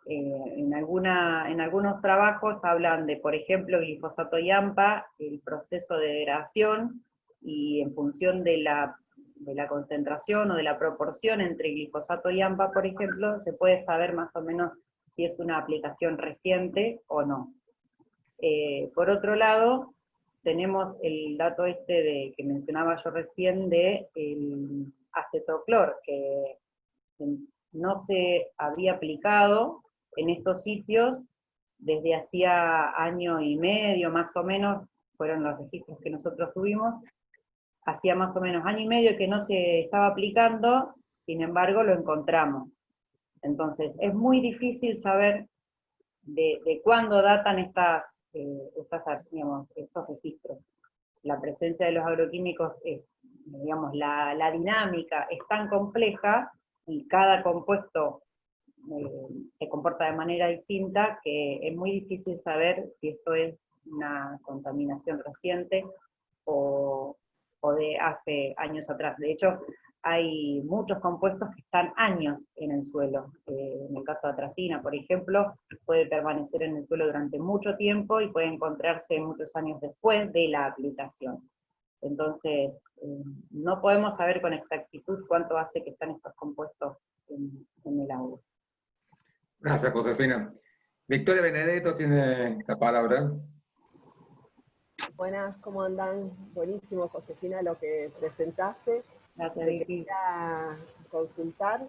En algunos trabajos hablan de, por ejemplo, glifosato y AMPA, el proceso de degradación, y en función de la concentración o de la proporción entre glifosato y AMPA, por ejemplo, se puede saber más o menos si es una aplicación reciente o no. Por otro lado, tenemos el dato que mencionaba yo recién de el acetoclor, que no se había aplicado en estos sitios desde hacía año y medio, más o menos, fueron los registros que nosotros tuvimos, hacía más o menos año y medio que no se estaba aplicando, sin embargo lo encontramos. Entonces, es muy difícil saber de cuándo datan digamos, estos registros. La presencia de los agroquímicos es, digamos, la dinámica es tan compleja y cada compuesto se comporta de manera distinta que es muy difícil saber si esto es una contaminación reciente o de hace años atrás. De hecho, hay muchos compuestos que están años en el suelo. En el caso de atracina, por ejemplo, puede permanecer en el suelo durante mucho tiempo y puede encontrarse muchos años después de la aplicación. Entonces, no podemos saber con exactitud cuánto hace que están estos compuestos en el agua. Gracias, Josefina. Victoria Benedetto tiene la palabra. Buenas, ¿cómo andan? Buenísimo, Josefina, lo que presentaste. Gracias, Te quería consultar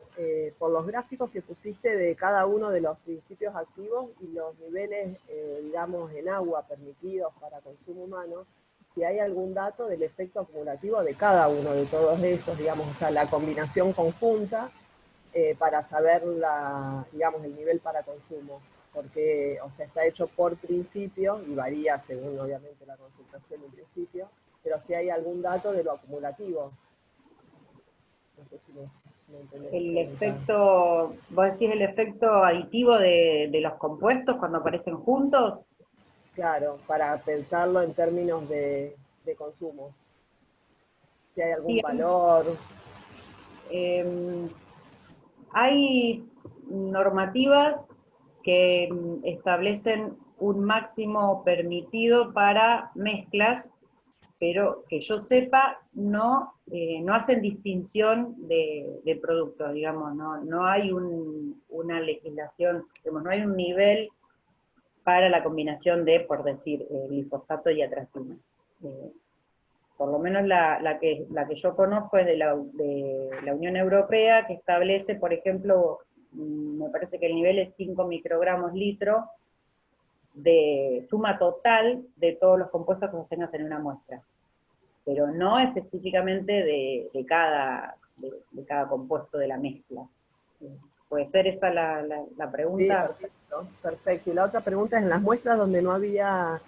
por los gráficos que pusiste de cada uno de los principios activos y los niveles, digamos, en agua permitidos para consumo humano, si hay algún dato del efecto acumulativo de cada uno de todos esos, digamos, o sea, la combinación conjunta para saber digamos, el nivel para consumo. Porque, o sea, está hecho por principio y varía según, obviamente, la concentración del principio, pero si hay algún dato de lo acumulativo. No sé si me entendés. El efecto, vos decís el efecto aditivo de los compuestos cuando aparecen juntos. Claro, para pensarlo en términos de consumo. Si hay algún valor. Hay normativas que establecen un máximo permitido para mezclas, pero que yo sepa, no hacen distinción de productos, digamos, no hay una legislación, digamos, no hay un nivel para la combinación de, por decir, glifosato y atracina. por lo menos la que yo conozco es de la Unión Europea, que establece, por ejemplo, me parece que el nivel es 5 microgramos litro de suma total de todos los compuestos que tengas en una muestra, pero no específicamente de cada compuesto de la mezcla. ¿Puede ser esa la pregunta? Sí, perfecto, perfecto. Y la otra pregunta es, en las muestras donde no había,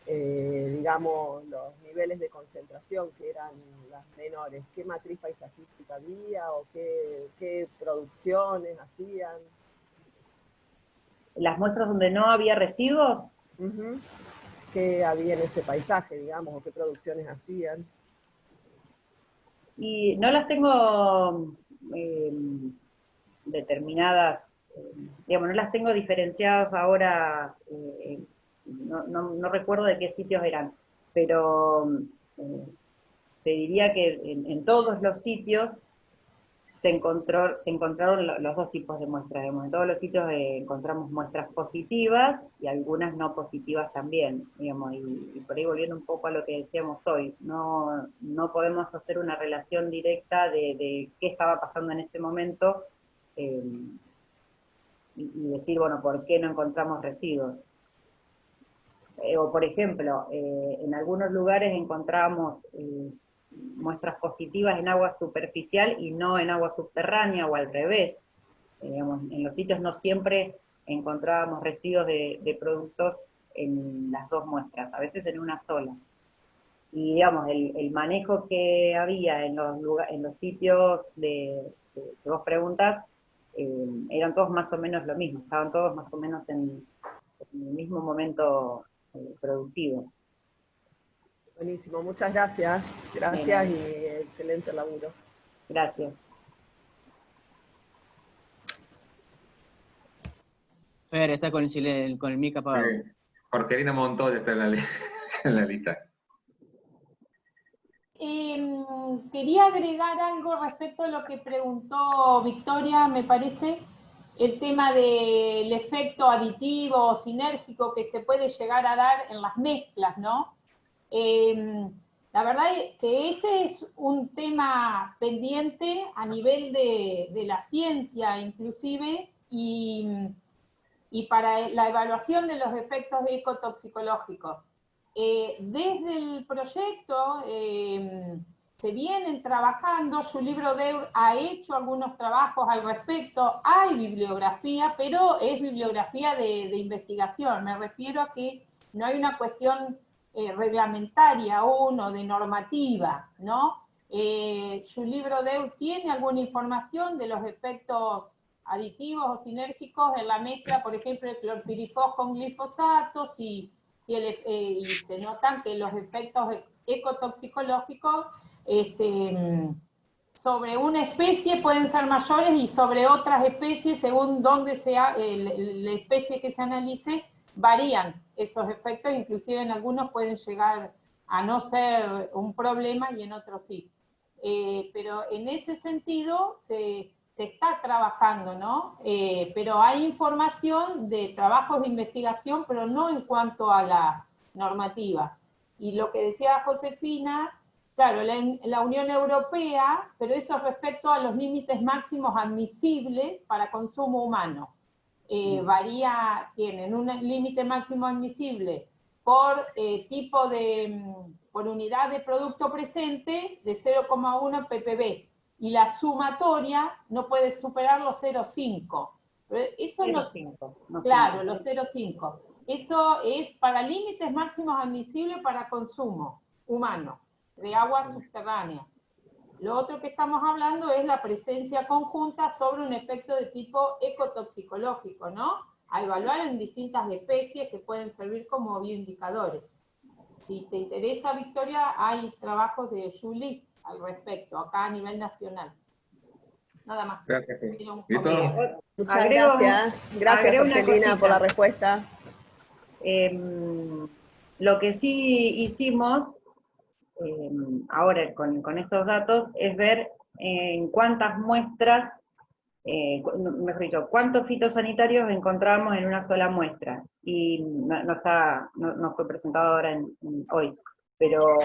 digamos, los niveles de concentración, que eran las menores, ¿qué matriz paisajística había o qué producciones hacían? ¿Las muestras donde no había residuos? Uh-huh. ¿Qué había en ese paisaje, digamos, o qué producciones hacían? Y no las tengo determinadas, digamos, no las tengo diferenciadas ahora, no recuerdo de qué sitios eran, pero te diría que en todos los sitios se encontraron los dos tipos de muestras, digamos. En todos los sitios encontramos muestras positivas y algunas no positivas también, digamos, y por ahí volviendo un poco a lo que decíamos hoy, no podemos hacer una relación directa de qué estaba pasando en ese momento, y decir, bueno, ¿por qué no encontramos residuos? O por ejemplo, en algunos lugares encontramos muestras positivas en agua superficial y no en agua subterránea, o al revés. Digamos, en los sitios no siempre encontrábamos residuos de productos en las dos muestras, a veces en una sola. Y digamos, el manejo que había en los sitios que vos preguntas, eran todos más o menos lo mismo, estaban todos más o menos en el mismo momento productivo. Buenísimo, muchas gracias. Gracias y excelente laburo. Gracias. Fer, está con el mic apagado. Jorgelina Montoya está en la lista. Quería agregar algo respecto a lo que preguntó Victoria, me parece, el tema del efecto aditivo o sinérgico que se puede llegar a dar en las mezclas, ¿no? La verdad es que ese es un tema pendiente a nivel de la ciencia inclusive, y para la evaluación de los efectos ecotoxicológicos. Desde el proyecto se vienen trabajando, Julibrodeur ha hecho algunos trabajos al respecto, hay bibliografía, pero es bibliografía de investigación, me refiero a que no hay una cuestión reglamentaria aún o de normativa, ¿no? Julibrodeur tiene alguna información de los efectos aditivos o sinérgicos en la mezcla, por ejemplo, el clorpirifos con glifosatos, y se notan que los efectos ecotoxicológicos sobre una especie pueden ser mayores y sobre otras especies, según dónde sea la especie que se analice, varían esos efectos, inclusive en algunos pueden llegar a no ser un problema y en otros sí. Pero en ese sentido se está trabajando, ¿no? Pero hay información de trabajos de investigación, pero no en cuanto a la normativa. Y lo que decía Josefina, claro, la Unión Europea, pero eso respecto a los límites máximos admisibles para consumo humano. Varía, tienen un límite máximo admisible por tipo por unidad de producto presente de 0,1 ppb. Y la sumatoria no puede superar los 0,5. Eso 0,5. No, claro, los 0,5. Eso es para límites máximos admisibles para consumo humano, de agua subterránea. Lo otro que estamos hablando es la presencia conjunta sobre un efecto de tipo ecotoxicológico, ¿no? A evaluar en distintas especies que pueden servir como bioindicadores. Si te interesa, Victoria, hay trabajos de Julie al respecto, acá a nivel nacional. Nada más. Gracias. Muchas gracias. Gracias, Jorgelina, por la respuesta. Lo que sí hicimos ahora con estos datos es ver en cuántas muestras, mejor dicho, cuántos fitosanitarios encontramos en una sola muestra. Y no fue presentado ahora hoy, pero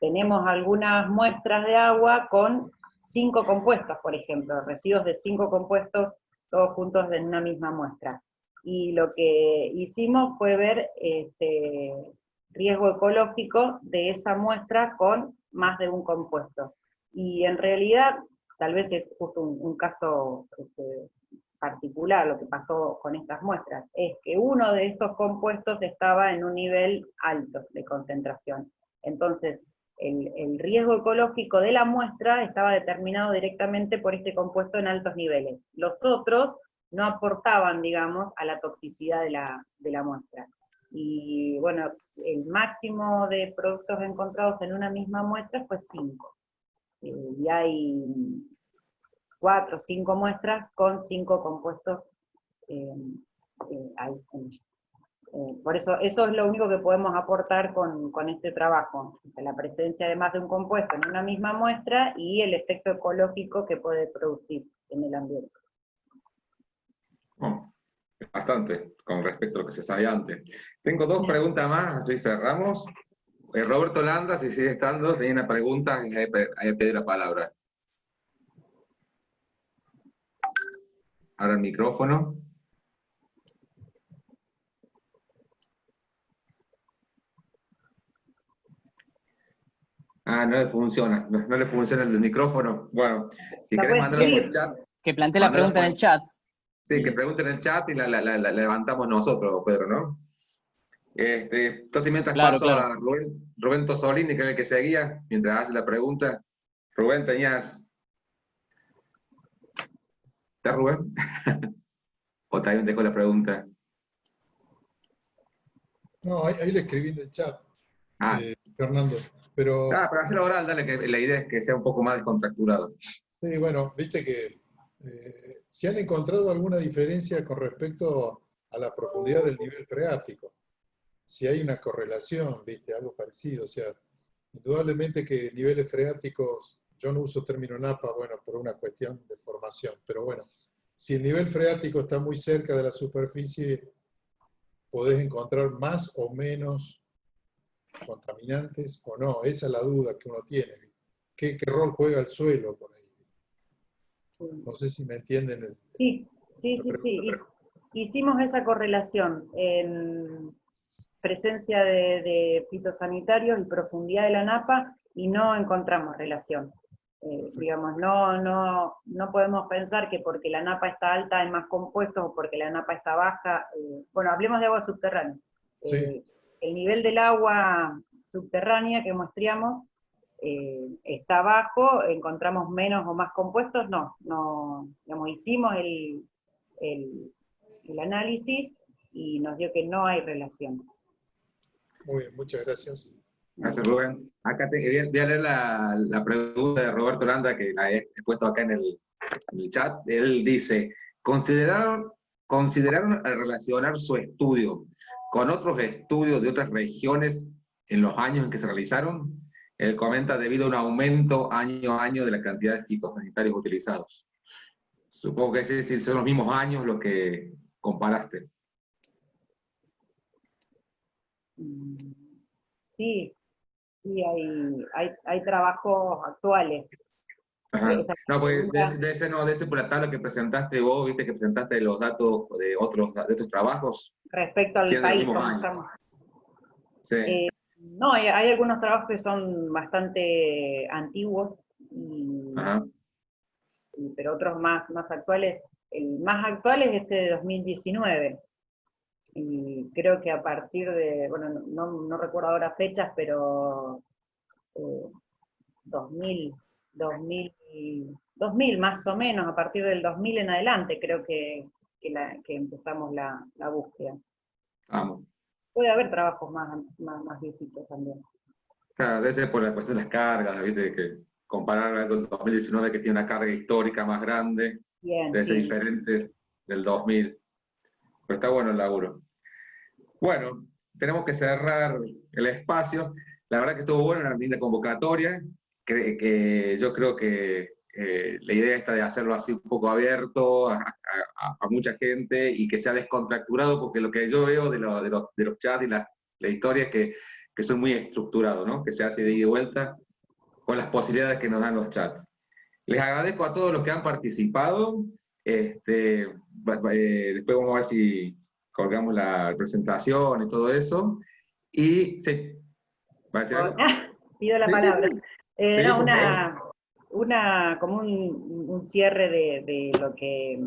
tenemos algunas muestras de agua con 5 compuestos, por ejemplo, residuos de 5 compuestos, todos juntos en una misma muestra. Y lo que hicimos fue ver riesgo ecológico de esa muestra con más de un compuesto. Y en realidad, tal vez es justo un caso particular lo que pasó con estas muestras, es que uno de estos compuestos estaba en un nivel alto de concentración. Entonces, el riesgo ecológico de la muestra estaba determinado directamente por este compuesto en altos niveles. Los otros no aportaban, digamos, a la toxicidad de la muestra. Y bueno, el máximo de productos encontrados en una misma muestra fue 5. Y hay 4 o 5 muestras con 5 compuestos ahí. Por eso es lo único que podemos aportar con este trabajo, la presencia de más de un compuesto en una misma muestra y el efecto ecológico que puede producir en el ambiente. Bastante, con respecto a lo que se sabía antes. Tengo 2 preguntas más, así cerramos. Roberto Landa, si sigue estando, tenía una pregunta, ahí pedí la palabra. Ahora el micrófono. Ah, no le funciona, no le funciona el micrófono. Bueno, si querés mandarlo por el chat. Que plantee la pregunta en el chat. Sí, que pregunten en el chat y la levantamos nosotros, Pedro, ¿no? Entonces, mientras paso a Rubén Tosolini, que es el que seguía, mientras hace la pregunta. Rubén, tenías... ¿Está Rubén? ¿O también dejó la pregunta? No, ahí le escribí en el chat, Fernando. Pero hacerlo oral, dale, que la idea es que sea un poco más descontracturado. Sí, bueno, viste que si han encontrado alguna diferencia con respecto a la profundidad del nivel freático. Si hay una correlación, viste, algo parecido. O sea, indudablemente que niveles freáticos, yo no uso término NAPA, bueno, por una cuestión de formación, pero bueno, si el nivel freático está muy cerca de la superficie, podés encontrar más o menos contaminantes o no. Esa es la duda que uno tiene. ¿Qué rol juega el suelo por ahí? No sé si me entienden. Sí. Hicimos esa correlación en presencia de fitosanitarios y profundidad de la napa y no encontramos relación. Digamos, no podemos pensar que porque la napa está alta hay más compuestos o porque la napa está baja. Bueno, hablemos de agua subterránea. Sí. El nivel del agua subterránea que muestreamos está bajo, encontramos menos o más compuestos, digamos, hicimos el análisis y nos dio que no hay relación. Muy bien, muchas gracias. Gracias, Rubén. Acá voy a leer la pregunta de Roberto Landa, que la he puesto acá en el chat. Él dice, ¿consideraron relacionar su estudio con otros estudios de otras regiones en los años en que se realizaron? Él comenta, debido a un aumento año a año de la cantidad de fitosanitarios utilizados. Supongo que es decir, son los mismos años los que comparaste. Sí, hay trabajos actuales. No, pues de ese por la tabla que presentaste vos, viste que presentaste los datos de otros trabajos. Respecto al país, ¿cómo estamos? Sí. No, hay algunos trabajos que son bastante antiguos, pero otros más actuales. El más actual es este de 2019. Y creo que a partir de, bueno, no recuerdo ahora fechas, pero 2000 más o menos, a partir del 2000 en adelante creo que empezamos la búsqueda. Vamos. Puede haber trabajos más viejitos también. Claro, debe ser por la cuestión de las cargas, ¿viste? Que comparar con 2019 que tiene una carga histórica más grande, debe ser diferente del 2000. Pero está bueno el laburo. Bueno, tenemos que cerrar el espacio. La verdad que estuvo bueno, una linda convocatoria. Que yo creo que la idea está de hacerlo así un poco abierto a mucha gente y que sea descontracturado, porque lo que yo veo de los chats y la historia es que que son muy estructurados, ¿no? Que se hace de ida y vuelta con las posibilidades que nos dan los chats. Les agradezco a todos los que han participado. Después vamos a ver si colgamos la presentación y todo eso. Y sí, ¿va a decir algo? Pido la Sí, palabra. sí, sí. No, Por favor. como un cierre de lo que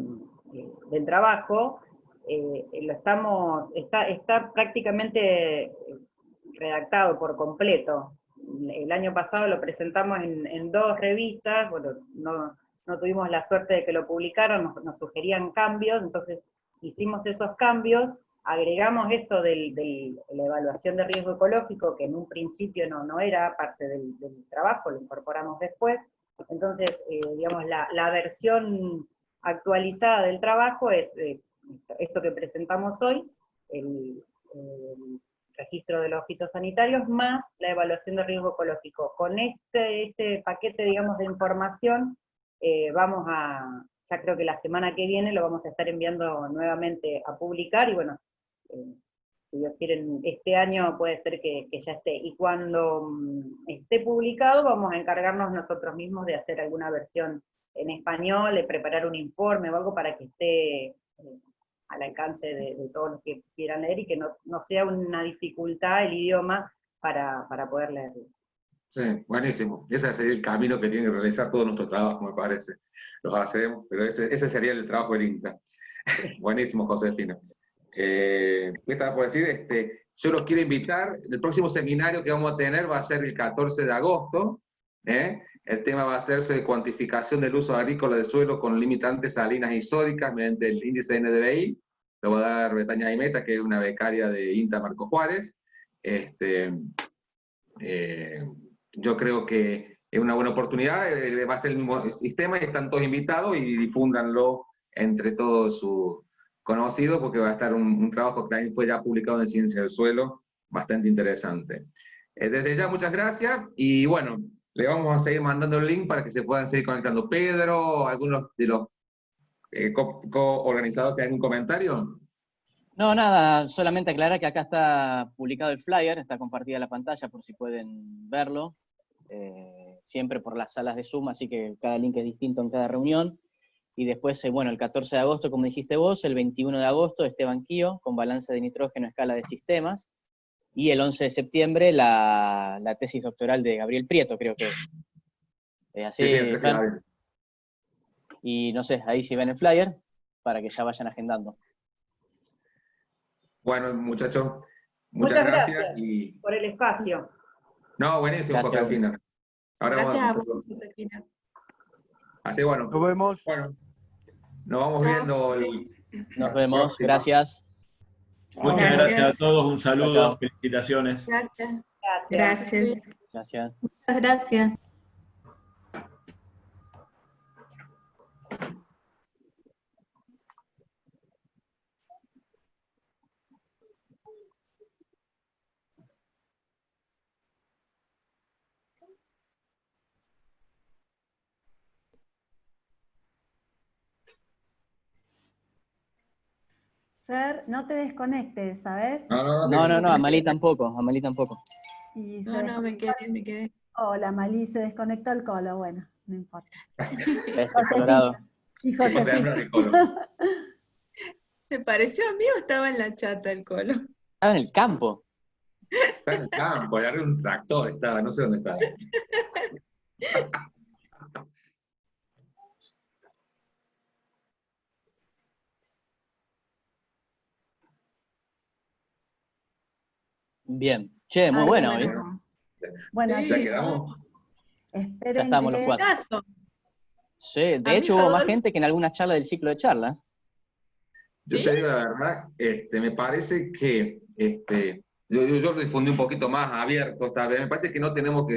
del trabajo. Está prácticamente redactado por completo. El año pasado lo presentamos en 2 revistas, bueno, no tuvimos la suerte de que lo publicaran, nos sugerían cambios, entonces hicimos esos cambios, agregamos esto de la evaluación de riesgo ecológico, que en un principio no era parte del trabajo, lo incorporamos después. Entonces, digamos, la versión actualizada del trabajo es esto que presentamos hoy, el registro de los fitosanitarios, más la evaluación de riesgo ecológico. Con este paquete, digamos, de información, ya creo que la semana que viene lo vamos a estar enviando nuevamente a publicar, y bueno, si Dios quiere, este año puede ser que ya esté. Y cuando esté publicado, vamos a encargarnos nosotros mismos de hacer alguna versión en español, de preparar un informe o algo para que esté al alcance de todos los que quieran leer, y que no sea una dificultad el idioma para poder leerlo. Sí, buenísimo. Ese sería el camino que tiene que realizar todo nuestro trabajo, me parece. Los hacemos, pero ese sería el trabajo del INTA. Buenísimo, Josefina. ¿Qué estaba por decir? Yo los quiero invitar. El próximo seminario que vamos a tener va a ser el 14 de agosto. El tema va a ser sobre cuantificación del uso agrícola del suelo con limitantes salinas y sódicas mediante el índice NDVI. Lo va a dar Betania Aimeta, que es una becaria de INTA Marco Juárez. Yo creo que es una buena oportunidad, va a ser el mismo sistema y están todos invitados, y difúndanlo entre todos sus conocidos, porque va a estar un trabajo que también fue ya publicado en Ciencia del Suelo, bastante interesante. Desde ya, muchas gracias, y bueno, le vamos a seguir mandando el link para que se puedan seguir conectando. Pedro, algunos de los co-organizadores, ¿tienen algún comentario? No, nada, solamente aclarar que acá está publicado el flyer, está compartida la pantalla por si pueden verlo, siempre por las salas de Zoom, así que cada link es distinto en cada reunión. Y después, bueno, el 14 de agosto, como dijiste vos, el 21 de agosto, Esteban Quío, con balance de nitrógeno a escala de sistemas, y el 11 de septiembre, la tesis doctoral de Gabriel Prieto, creo que es. Así, Sí, y no sé, ahí si ven el flyer, para que ya vayan agendando. Bueno, muchachos, muchas gracias por el espacio. No, buenísimo, Gracias. Josefina. Ahora Gracias a vamos vos, Josefina. Así, bueno. Nos vemos. Bueno, nos vamos viendo. Nos vemos, gracias. Muchas gracias a todos, un saludo, Chao. felicitaciones. Gracias. Gracias. Gracias. Muchas gracias. Fer, no te desconectes, ¿sabes? No, Amalí tampoco, Y No, me quedé. Hola, Amalí, se desconectó el colo, bueno, no importa. Colorado. Y Josefina. ¿Me pareció a mí o estaba en la chata el colo? Estaba en el campo. Está en el campo, agarré un tractor, estaba, no sé dónde estaba. Bien. Che, muy bueno hoy. Bueno, ¿Ya quedamos? esperen Ya estamos los que- 4. Sí, de hecho hubo más gente que en algunas charlas del ciclo de charla. Yo te digo la verdad, me parece que yo lo difundí un poquito más abierto esta vez. Me parece que no tenemos que